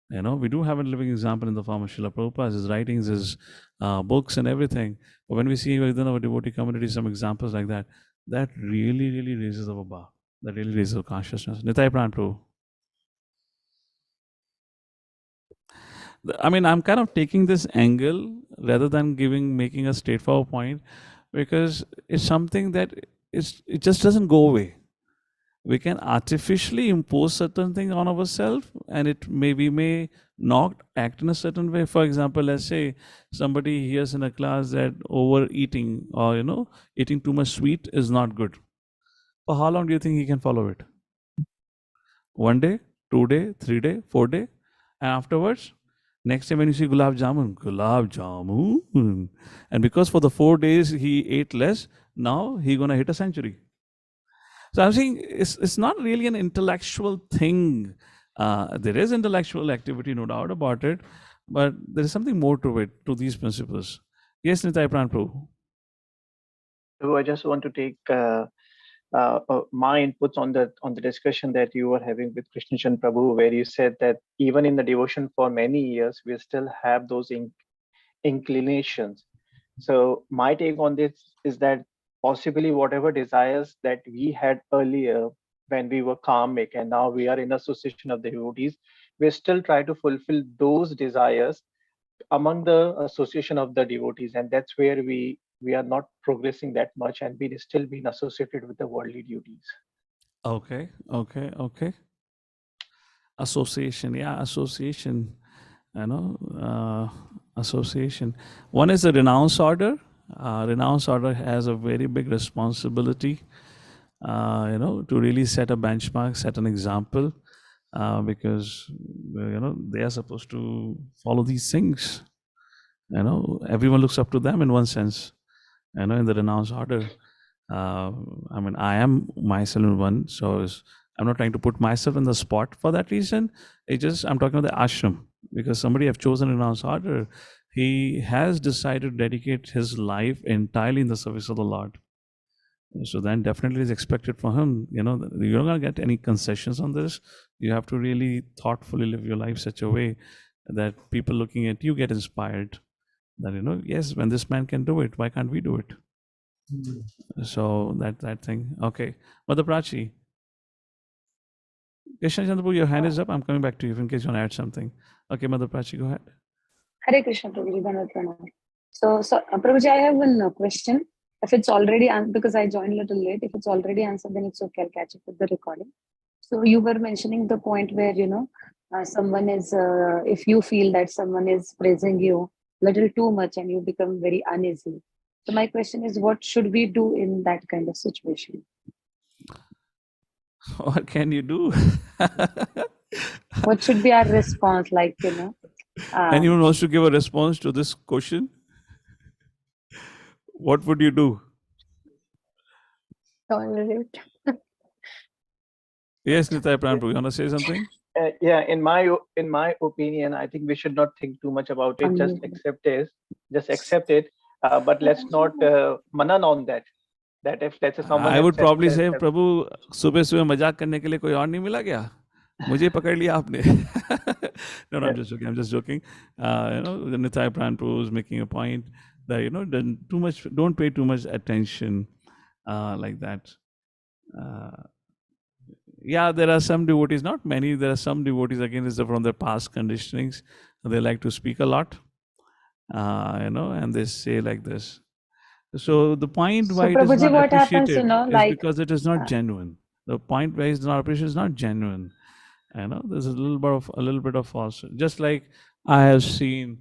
we do have a living example in the form of Srila Prabhupada, his writings, his books and everything. But when we see within our devotee community some examples like that, that really raises our bar. That really raises our consciousness. Nitai Pran Prabhu. I mean, I'm kind of taking this angle rather than making a straightforward point, because it's something that it just doesn't go away. We can artificially impose certain things on ourselves, and we may not act in a certain way. For example, let's say somebody hears in a class that overeating or eating too much sweet is not good. For how long do you think he can follow it? 1 day, 2 day, 3 day, 4 day, and afterwards, next time when you see gulab jamun, and because for the 4 days he ate less, now he gonna hit a century. So I'm saying it's not really an intellectual thing. There is intellectual activity, no doubt about it, but there is something more to it, to these principles. Yes, Nitai Pranprabhu. So I just want to take my inputs on the discussion that you were having with Krishna Chand Prabhu, where you said that even in the devotion for many years, we still have those inclinations. So my take on this is that possibly whatever desires that we had earlier when we were karmic and now we are in association of the devotees, we still try to fulfill those desires among the association of the devotees, and that's where we are not progressing that much, and we still being associated with the worldly duties. Okay. Association, yeah, association. Association. One is the renounce order. Renounce order has a very big responsibility, to really set a benchmark, set an example, because they are supposed to follow these things. Everyone looks up to them in one sense. In the renounce order. I am myself in one, so I'm not trying to put myself in the spot for that reason. I'm talking about the ashram, because somebody have chosen renounce order. He has decided to dedicate his life entirely in the service of the Lord. So then definitely is expected from him. You're not going to get any concessions on this. You have to really thoughtfully live your life such a way that people looking at you get inspired. That, yes, when this man can do it, why can't we do it? So that thing. Okay. Mother Prachi. Krishna Chandrapur, your hand is up. I'm coming back to you in case you want to add something. Okay, Mother Prachi, go ahead. Hare Krishna, Prabhuji, Dhanavad Pranam. So Prabhuji, I have one question. If it's already because I joined a little late, if it's already answered, then it's okay. I'll catch up with the recording. So you were mentioning the point where someone is, if you feel that someone is praising you a little too much and you become very uneasy. So my question is, what should we do in that kind of situation? What can you do? What should be our response? Anyone wants to give a response to this question? What would you do? Tolerate. Yes, Nitai Pranprabhu, you want to say something? Yeah, in my opinion, I think we should not think too much about it. Just accept it. But let's not manan on that. That if let's say someone, I would probably say, Prabhu, सुबह मजाक करने के लिए कोई और नहीं मिला क्या? मुझे पकड़ लिया आपने. No, I'm just joking. Nitai Pranprabhu is making a point that don't pay too much attention like that. Yeah, there are some devotees, not many. There are some devotees, again, is from their past conditionings. They like to speak a lot, and they say like this. So the point why it is not appreciated is because it is not genuine. The point why it's not appreciated is not genuine. There's a little bit of falsehood. Just like I have seen,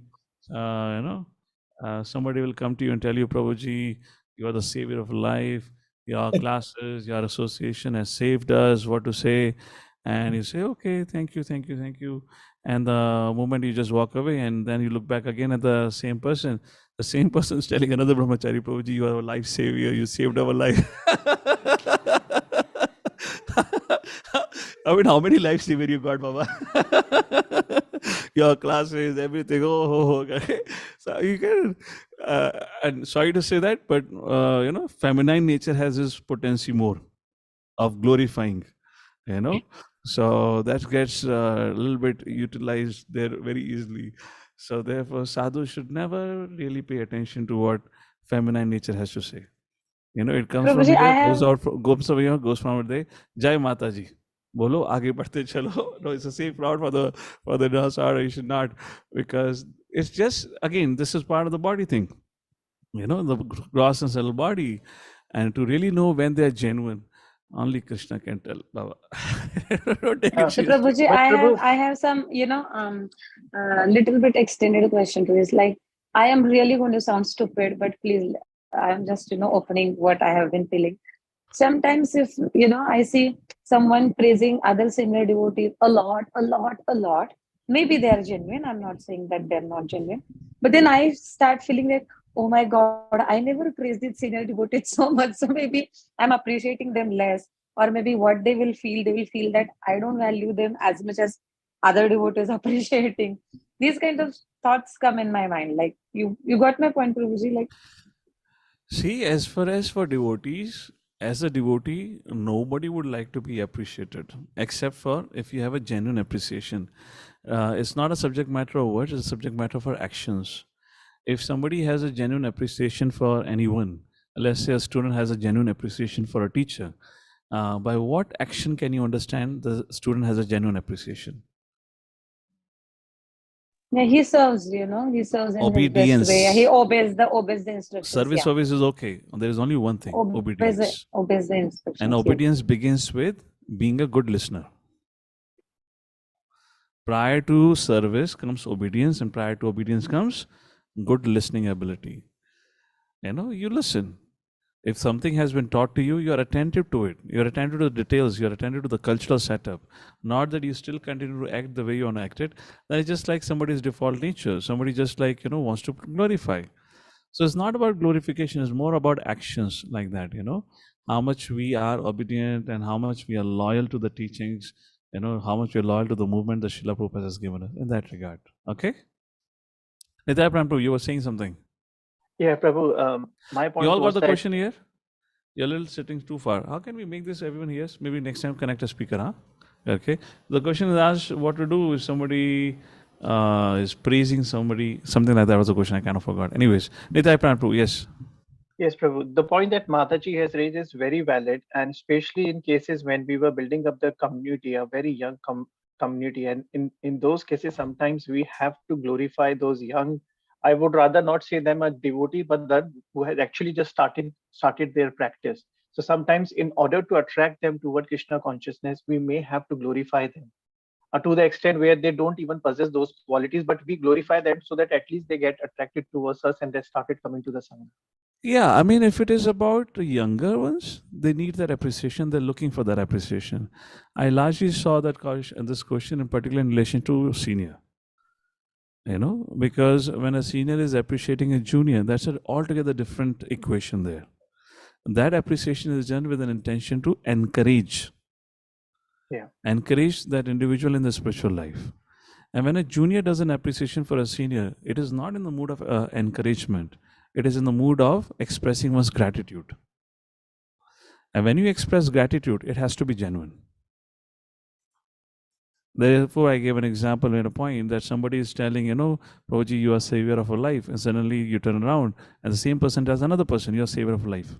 somebody will come to you and tell you, Prabhuji, you are the savior of life. Your classes, your association has saved us, what to say. And you say, okay, thank you. And the moment you just walk away and then you look back again at the same person is telling another brahmachari, Prabhuji, you are a life savior, you saved our life. I mean, how many life savior you got, Baba? Your classes, everything. Okay. So you can, and sorry to say that, but feminine nature has this potency more of glorifying, so that gets a little bit utilized there very easily. So therefore, sadhu should never really pay attention to what feminine nature has to say. It comes from here, goes from there. Jai Mata Ji. Bolo, aage badhte chalo. No, it's a safe route for the nurse, or you should not, because it's just, again, this is part of the body thing. The gross and subtle body, and to really know when they're genuine. Only Krishna can tell, Baba. Don't take it Uh, So seriously. Prabhuji, but Prabhu, I have some, little bit extended question to this. Like, I am really going to sound stupid, but please, I am just, opening what I have been feeling. Sometimes if, I see someone praising other senior devotees a lot, maybe they are genuine. I'm not saying that they're not genuine. But then I start feeling like, oh my God, I never praised these senior devotees so much. So maybe I'm appreciating them less, or maybe what they will feel that I don't value them as much as other devotees appreciating. These kind of thoughts come in my mind. Like, you got my point, Prabhuji? Like, See, as far as for devotees, as a devotee, nobody would like to be appreciated, except for if you have a genuine appreciation. It's not a subject matter of words, it's a subject matter for actions. If somebody has a genuine appreciation for anyone, let's say a student has a genuine appreciation for a teacher, by what action can you understand the student has a genuine appreciation? yeah, he serves, he serves in his best way. He Obedience. obeys the instructions. Service Yeah, always is okay. There is only one thing, obedience. obeys the And instructions. Yes. obedience begins with being a good listener. Prior to service comes obedience, and prior to obedience comes good listening ability. You listen. If something has been taught to you, you are attentive to it. You are attentive to the details. You are attentive to the cultural setup. Not that you still continue to act the way you want to act it. That is just like somebody's default nature. Somebody just like, wants to glorify. So it's not about glorification. It's more about actions like that, how much we are obedient and how much we are loyal to the teachings, how much we are loyal to the movement that Srila Prabhupada has given us in that regard. Okay? Nitya Prabhu, you were saying something. yeah, Prabhu, my You point all got was the that question here? You're a little sitting too far. How can we make this everyone hears? Maybe next time connect a speaker, huh? Okay. The question is asked what to do if somebody is praising somebody, something like that was the question. I kind of forgot. Anyways, Nitya Prabhu, yes. yes, Prabhu, the point that Mataji has raised is very valid, and especially in cases when we were building up the community, a very young community, and in those cases, sometimes we have to glorify those young. I would rather not say them a devotee, but that who has actually just started their practice. So sometimes, in order to attract them toward Krishna consciousness, we may have to glorify them to the extent where they don't even possess those qualities, but we glorify them so that at least they get attracted towards us and they started coming to the Sangha. Yeah, I mean, if it is about the younger ones, they need that appreciation. They're looking for that appreciation. I largely saw that this question in particular in relation to senior. Because when a senior is appreciating a junior, that's an altogether different equation there. That appreciation is done with an intention to encourage. Yeah. Encourage that individual in the spiritual life. And when a junior does an appreciation for a senior, it is not in the mood of encouragement. It is in the mood of expressing one's gratitude. And when you express gratitude, it has to be genuine. Therefore, I gave an example, made a point that somebody is telling, Prabhuji, you are savior of a life. And suddenly you turn around and the same person tells another person, you are savior of life.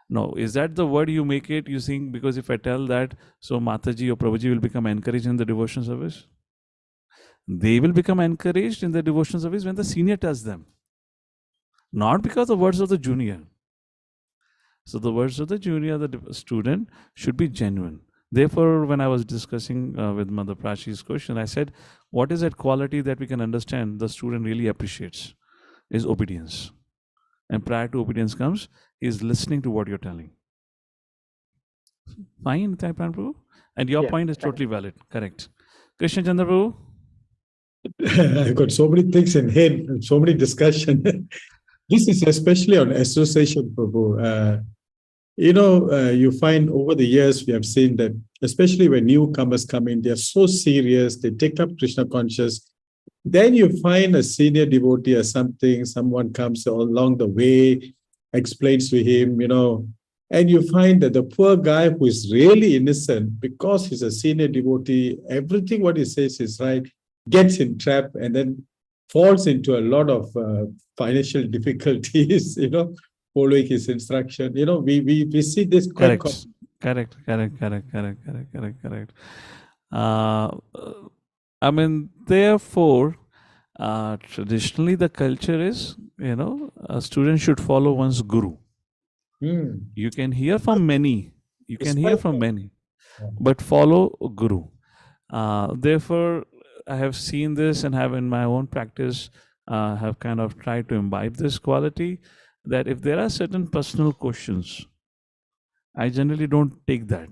No, is that the word you make it? You think because if I tell that, so Mataji or Prabhuji will become encouraged in the devotion service? They will become encouraged in the devotion service when the senior tells them. Not because the words of the junior. So the words of the junior, the student, should be genuine. Therefore, when I was discussing with Mother Prashi's question, I said, what is that quality that we can understand the student really appreciates? Is obedience. And prior to obedience comes, is listening to what you're telling. Fine, Taipan Prabhu? And your point is totally valid. Correct. Krishna Chandra Prabhu? I've got so many things in head, and so many discussion. This is especially on association, Prabhu. You find over the years we have seen that, especially when newcomers come in, they're so serious, they take up Krishna conscious. Then you find a senior devotee or something, someone comes along the way, explains to him, and you find that the poor guy who is really innocent, because he's a senior devotee, everything what he says is right, gets entrapped and then falls into a lot of financial difficulties, following his instruction. We see this quite Correct. I mean, therefore, traditionally the culture is, a student should follow one's guru. You can hear from many. You can hear from many, Yeah. but follow Guru. Therefore, I have seen this and have in my own practice, have kind of tried to imbibe this quality that if there are certain personal questions, I generally don't take that,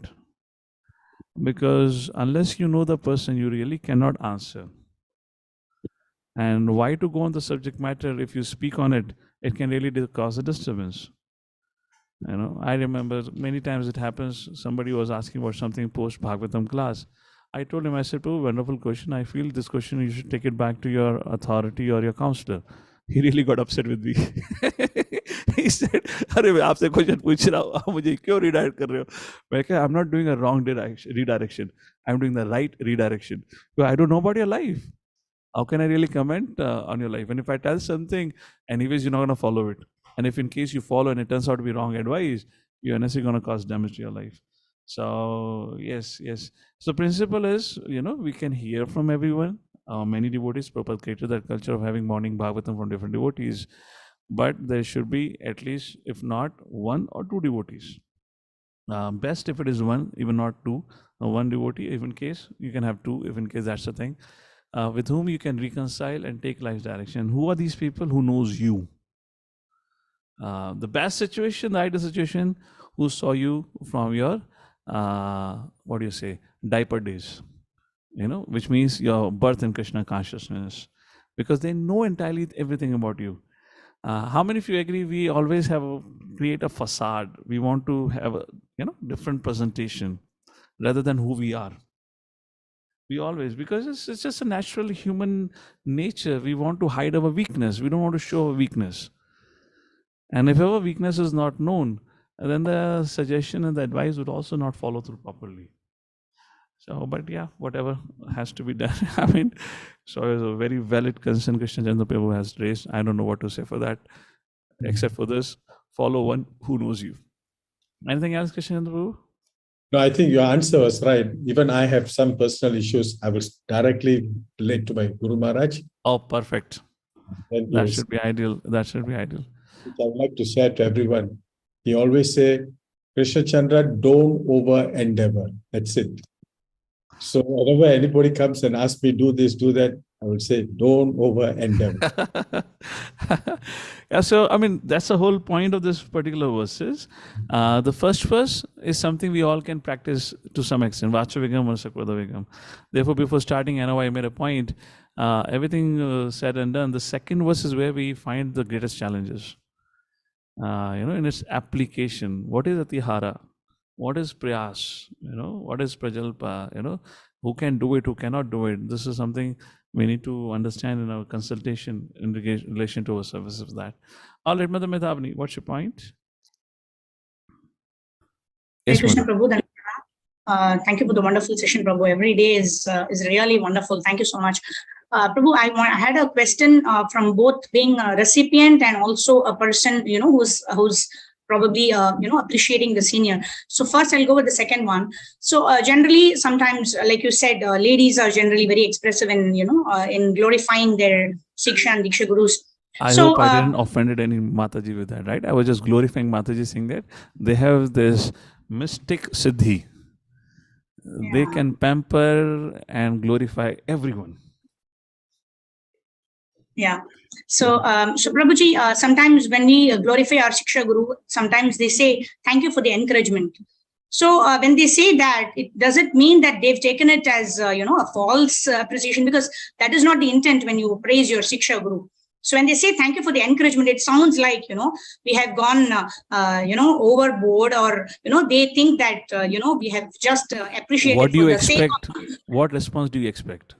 because unless you know the person, you really cannot answer. And why to go on the subject matter? If you speak on it, it can really cause a disturbance. You know, I remember many times it happens. Somebody was asking about something post Bhagavatam class. I told him, I said, "Oh, wonderful question. I feel this question, you should take it back to your authority or your counselor." He really got upset with me. He said, "अरे मैं आपसे question पूछ रहा हूँ, आप मुझे क्यों redirect कर रहे हो?" मैं कहा, "I'm not doing a wrong redirection. I'm doing the right redirection. Because I don't know about your life. How can I really comment on your life? And if I tell something, anyways, you're not going to follow it. And if in case you follow and it turns out to be wrong advice, you're necessarily going to cause damage to your life." So yes, yes. So principle is, you know, we can hear from everyone. Many devotees propagated that culture of having morning Bhagavatam from different devotees, but there should be at least, if not one or two devotees. Best if it is one, even not two. One devotee, if in case you can have two, if in case that's the thing, with whom you can reconcile and take life's direction. Who are these people? Who knows you? The best situation, the ideal situation, who saw you from your what do you say, diaper days, you know, which means your birth in Krishna consciousness, because they know entirely everything about you. How many of you agree we always create a facade? We want to have a, you know, different presentation rather than who we are. We always, because it's just a natural human nature. We want to hide our weakness. We don't want to show our weakness. And if our weakness is not known, then the suggestion and the advice would also not follow through properly. So, but yeah, whatever has to be done. I mean, so it's a very valid concern Krishna Chandra Prabhu has raised. I don't know what to say for that, except for this: follow one who knows you. Anything else, Krishna Chandra Prabhu? No, I think your answer was right. Even I have some personal issues. I will directly relate to my Guru Maharaj. Oh, perfect. And That should be ideal. That should be ideal. I would like to share to everyone. He always say, Krishna Chandra, don't over endeavor. That's it. So whenever anybody comes and asks me, do this, do that, I would say, don't over endeavor. Yeah, so I mean, that's the whole point of this particular verses. The first verse is something we all can practice to some extent. Vachavigam or Sakradavigam. Therefore, before starting NOI, I made a point. Everything said and done. The second verse is where we find the greatest challenges. You know, in its application. What is Atihara? What is Prayas? You know, what is Prajalpa? You know, who can do it, who cannot do it? This is something we need to understand in our consultation in relation to our services of that. All right, Mother Medhavani, what's your point? Yes, Krishna Prabhu, thank you for the wonderful session, Prabhu. Every day is really wonderful. Thank you so much. Prabhu, I had a question from both being a recipient and also a person, you know, who's probably, you know, appreciating the senior. So first I'll go with the second one. So generally, sometimes, like you said, ladies are generally very expressive in, you know, in glorifying their Siksha and Diksha Gurus. I hope I didn't offended any Mataji with that, right? I was just glorifying Mataji, saying that they have this mystic siddhi. Yeah. They can pamper and glorify everyone. Yeah. So, so Prabhuji, sometimes when we glorify our Shiksha Guru, sometimes they say, thank you for the encouragement. So when they say that, it doesn't mean that they've taken it as, you know, a false appreciation, because that is not the intent when you praise your Shiksha Guru. So when they say thank you for the encouragement, it sounds like, you know, we have gone, you know, overboard, or, you know, they think that, you know, we have just appreciated. What do you expect? What response do you expect?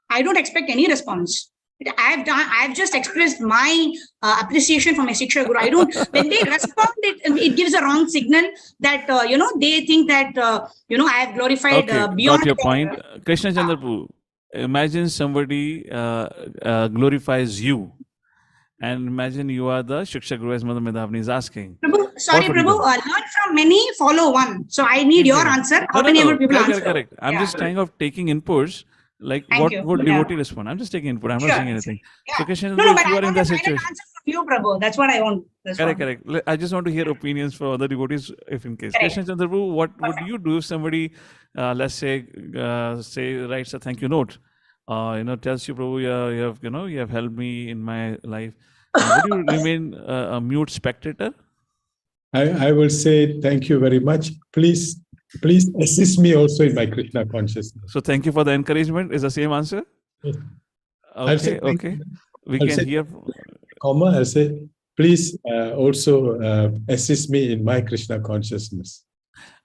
I don't expect any response. I've just expressed my appreciation for my Shiksha Guru. I don't, when they respond, it gives a wrong signal that, you know, they think that, you know, I have glorified beyond. Got your point. Krishna Chandra Prabhu, imagine somebody glorifies you, and imagine you are the Shiksha Guru, as Mother Medhavani is asking. Prabhu, sorry, Prabhu, learn from many, follow one. So I need your answer. How many people answer? Correct. I'm just kind of taking inputs. Like Thank what you. would Yeah. devotee respond? I'm just taking input. I'm not Sure. saying anything. So Yeah. Krishna, No, if but you I are in want that a final situation, answer from you, Prabhu. That's what I want. That's correct, what. correct. I just want to hear opinions from other devotees if in case. Correct. Krishna Chandra Prabhu, what would you do if somebody, let's say writes a thank you note, tells you, Prabhu, you have helped me in my life. Would you remain a mute spectator? I will say thank you very much. Please assist me also in my Krishna consciousness. So thank you for the encouragement. Is the same answer? I'll say Okay, okay. We I'll can say, hear. I'll say, please also assist me in my Krishna consciousness.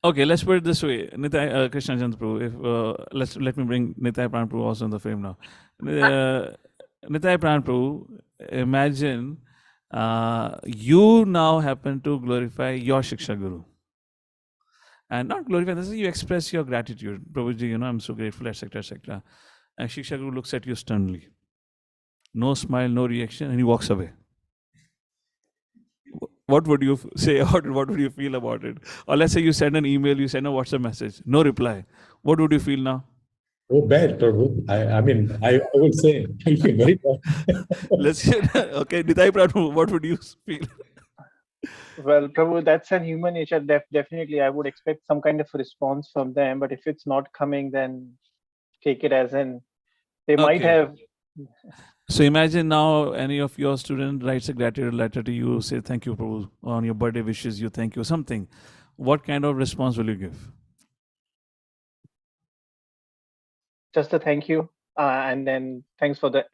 Okay, let's put it this way. Nitai, Krishna Chandra Prabhu, let me bring Nitai Pran Prabhu also in the frame now. Nitai Pran Prabhu, imagine you now happen to glorify your Shiksha Guru. And not glorify, this is you express your gratitude. Prabhuji, I'm so grateful, etc., etc. And Shiksha Guru looks at you sternly. No smile, no reaction, and he walks away. What would you say or what would you feel about it? Or let's say you send an email, you send a WhatsApp message, no reply. What would you feel now? Oh, bad, Prabhu. I mean, I will say, I feel very bad. Let's hear, okay, Nitai Prabhu, what would you feel? Well, Prabhu, that's an human nature. Definitely, I would expect some kind of response from them. But if it's not coming, then take it as in they might have. So imagine now any of your student writes a gratitude letter to you, say thank you, Prabhu, on your birthday wishes you, thank you, something. What kind of response will you give? Just a thank you, and then thanks for the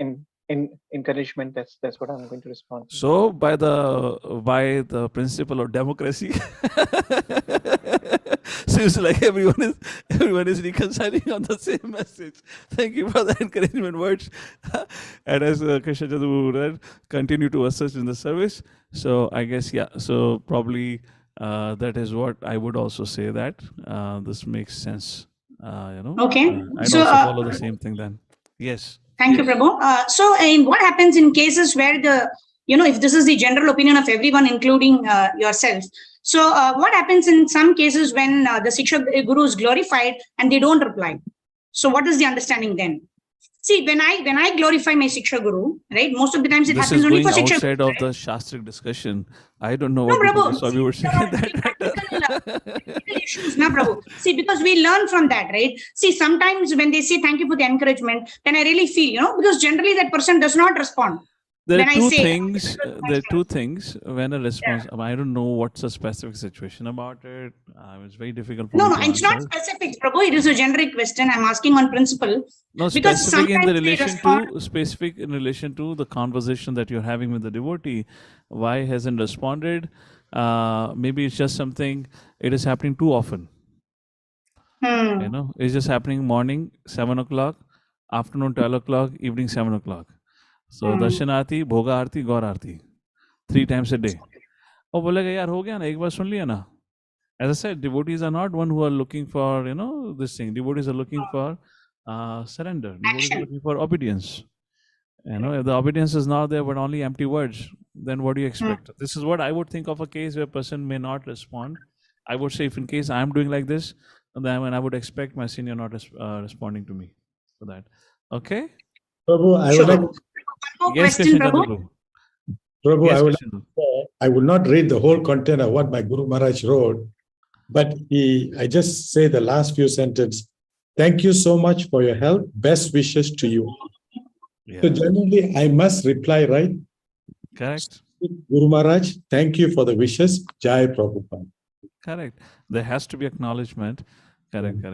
encouragement. That's what I'm going to respond to. So by the principle of democracy, seems like everyone is reconciling on the same message. Thank you for the encouragement words. And as Krishna Chandra read, continue to assist in the service. So I guess, yeah, so probably that is what I would also say, that this makes sense. Okay. I'd So, also follow the same thing then. Yes. Thank you, Prabhu. So, in what happens in cases where if this is the general opinion of everyone, including yourself. So, what happens in some cases when the Shiksha Guru is glorified and they don't reply? So, what is the understanding then? See, when I glorify my Shiksha Guru, right, most of the times it This happens is only going for Shiksha outside Guru, of the Shastric discussion. I don't know no, what Prabhu. Swami were saying that. Practical issues, na, Prabhu. See, because we learn from that, right? See, sometimes when they say thank you for the encouragement, then I really feel, because generally that person does not respond. There when are I two say, things. There are two things. When a response, I don't know what's the specific situation about it. It's very difficult for me to answer. It's not specific, Prabhu. It is a generic question. I'm asking on principle. No, because specific in the relation to the conversation that you're having with the devotee. Why hasn't responded? Maybe it's just something. It is happening too often. It's just happening morning 7 o'clock, afternoon 12 o'clock, evening 7 o'clock. So Darshan Aarti, Bhoga Aarti, Gaur Aarti, 3 times a day. Oh, bolega yaar ho gaya na, ek baar sun liya na. As I said, devotees are not one who are looking for, this thing. Devotees are looking for surrender. Devotees are looking for obedience. If the obedience is not there, but only empty words, then what do you expect? This is what I would think of a case where a person may not respond. I would say if in case I'm doing like this, then I would expect my senior not responding to me for that. Okay? Prabhu, I would like... Yes, question, Prabhu, yes, I will not read the whole content of what my Guru Maharaj wrote, but I just say the last few sentences. Thank you so much for your help. Best wishes to you. Yeah. So generally, I must reply, right? Correct. Guru Maharaj, thank you for the wishes. Jai Prabhupada. Correct. There has to be acknowledgement. Correct.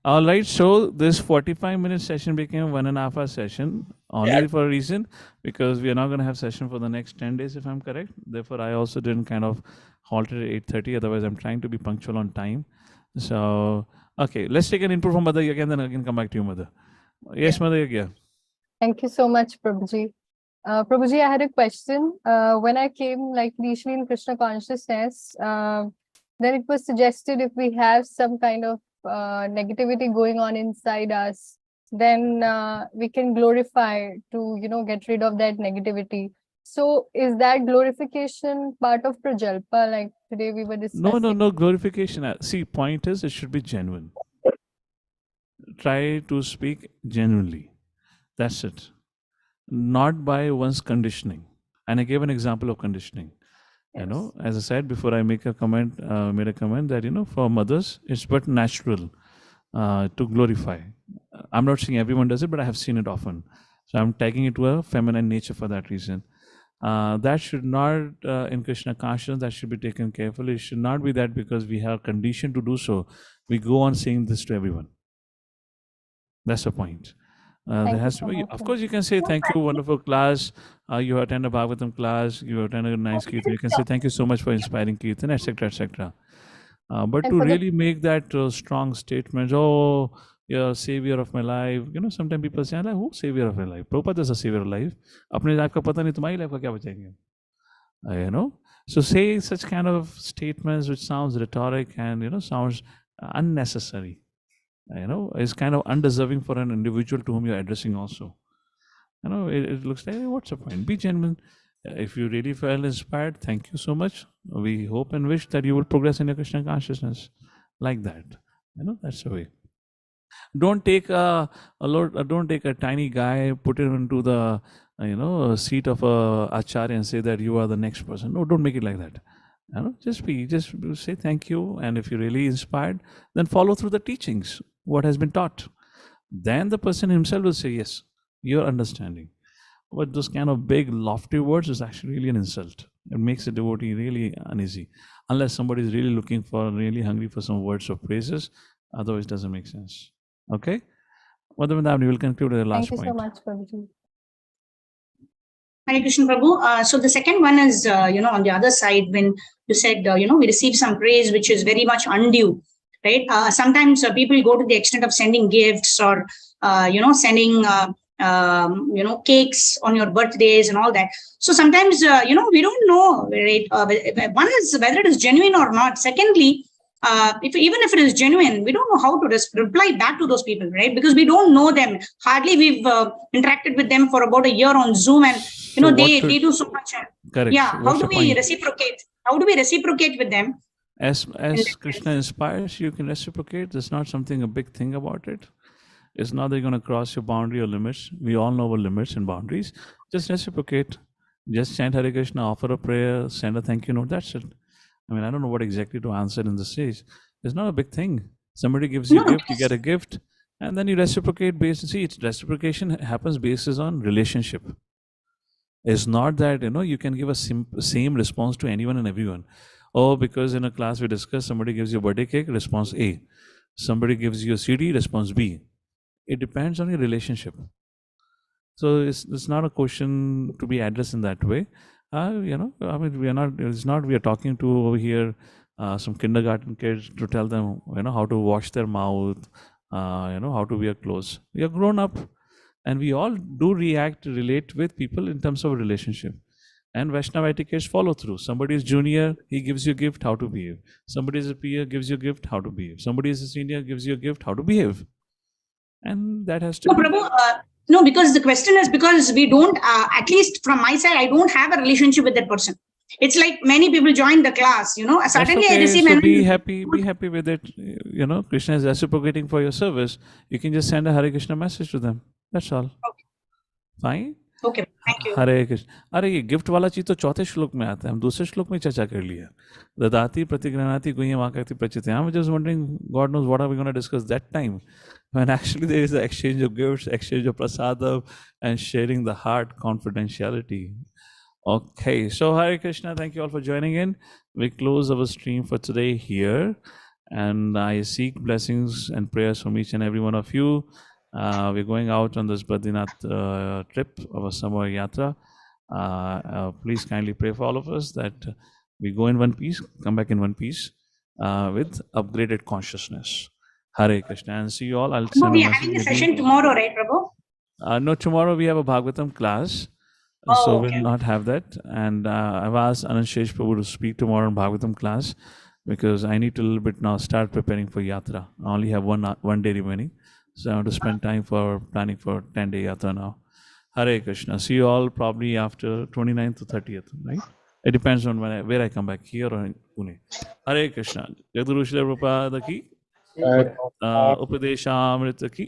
All right, so this 45-minute session became a 1.5 hour session only for a reason, because we are not going to have session for the next 10 days, if I'm correct. Therefore, I also didn't kind of halt it at 8:30. Otherwise, I'm trying to be punctual on time. So, okay, let's take an input from Mother again, then I can come back to you, Mother. Yes, Mother Yagya. Thank you so much, Prabhuji. Prabhuji, I had a question. When I came initially in Krishna consciousness, then it was suggested if we have some kind of negativity going on inside us, then we can glorify to get rid of that negativity. So is that glorification part of prajalpa, like today we were discussing? No glorification. See, point is it should be genuine. try to speak genuinely. That's it. Not by one's conditioning. And I gave an example of conditioning. You know, as I said before, I make a comment, made a comment that, you know, for mothers, it's but natural to glorify. I'm not saying everyone does it, but I have seen it often. So I'm taking it to a feminine nature for that reason. That should not, in Krishna consciousness, that should be taken carefully. It should not be that because we are conditioned to do so, we go on saying this to everyone. That's the point. There has to be, of course, you can say thank you, wonderful class. You attend a Bhagavatam class, you attend a nice Kirtan. You can say thank you so much for inspiring Kirtan, etc., etc. But And to for the- really make that strong statement, oh, you're savior of my life. You know, sometimes people say, like, who's savior of my life? Prabhupada is a savior of life. अपने life का पता नहीं तुम्हारी life का क्या बचाएंगे? You know, so say such kind of statements which sounds rhetoric and, you know, sounds unnecessary. You know, is kind of undeserving for an individual to whom you're addressing also. You know, it looks like, hey, what's the point? Be genuine. If you really felt inspired, thank you so much. We hope and wish that you will progress in your Krishna consciousness like that. You know, that's the way. Don't take don't take a tiny guy, put him into the seat of a acharya and say that you are the next person. No, don't make it like that. You know, just say thank you, and if you're really inspired, then follow through the teachings, what has been taught. Then the person himself will say, yes, you're understanding. But those kind of big, lofty words is actually really an insult. It makes a devotee really uneasy. Unless somebody is really looking for, really hungry for some words of praises, otherwise it doesn't make sense. Okay? Madam Madam, we will conclude with the last Thank you point. so much, Prabhuji. Hare Krishna Prabhu. So the second one is, on the other side, when you said, we receive some praise which is very much undue, right? Sometimes people go to the extent of sending gifts or, sending, cakes on your birthdays and all that. So sometimes, we don't know, right? One is whether it is genuine or not. Secondly, even if it is genuine, we don't know how to reply back to those people, right? Because we don't know them. Hardly we've interacted with them for about a year on Zoom, and they do so much. Correct. Yeah. So How what's do the we point? reciprocate? How do we reciprocate with them? As Krishna inspires, you can reciprocate. There's not something a big thing about it. It's not that you're going to cross your boundary or limits. We all know our limits and boundaries. Just reciprocate. Just chant Hare Krishna, offer a prayer, send a thank you note. That's it. I mean, I don't know what exactly to answer in this stage. It's not a big thing. Somebody gives you a gift, you get a gift, and then you reciprocate based. See, it's reciprocation happens basis on relationship. It's not that, you can give a same response to anyone and everyone. Oh, because in a class we discussed, somebody gives you a birthday cake, response A. Somebody gives you a CD, response B. It depends on your relationship. So it's not a question to be addressed in that way. I mean, we are talking to over here some kindergarten kids to tell them, how to wash their mouth, how to wear clothes. We are grown up and we all do relate with people in terms of a relationship. And Vaishnava etiquettes follow through. Somebody is junior, he gives you a gift, how to behave. Somebody is a peer, gives you a gift, how to behave. Somebody is a senior, gives you a gift, how to behave. And that has to No, be... Prabhu, no, because the question is because we don't, at least from my side, I don't have a relationship with that person. It's like many people join the class, suddenly okay. I receive... So be happy with it. Krishna is reciprocating for your service. You can just send a Hare Krishna message to them. That's all. Okay. Fine? Okay, thank you. हरे कृष्ण. अरे ये gift वाला चीज तो चौथे श्लोक में आता है. हम दूसरे श्लोक में चर्चा कर लिया. ददाति प्रतिगृह्णाति गुह्यम् आकृति प्रचिते. I'm just wondering, God knows what are we going to discuss that time, when actually there is an exchange of gifts, exchange of prasadam, and sharing the heart, confidentiality. Okay, so Hare Krishna, thank you all for joining in. We close our stream for today here, and I seek blessings and prayers from each and every one of you. We're going out on this Badrinath trip of a summer yatra. Please kindly pray for all of us that we go in one piece, come back in one piece with upgraded consciousness. Hare Krishna, and see you all. I'll send We a are having a message. session tomorrow, right, Prabhu? No, tomorrow we have a Bhagavatam class. Oh, so okay. we'll not have that. And I've asked Anand Shesh Prabhu to speak tomorrow in Bhagavatam class because I need to a little bit now start preparing for yatra. I only have one day remaining. So I want to spend time for planning for 10-day yatra now. Hare Krishna. See you all probably after 29th to 30th, right? It depends on where I come back, here or in Pune. Hare Krishna. Jagadu Srila Prabhupada ki Upadeshamrita ki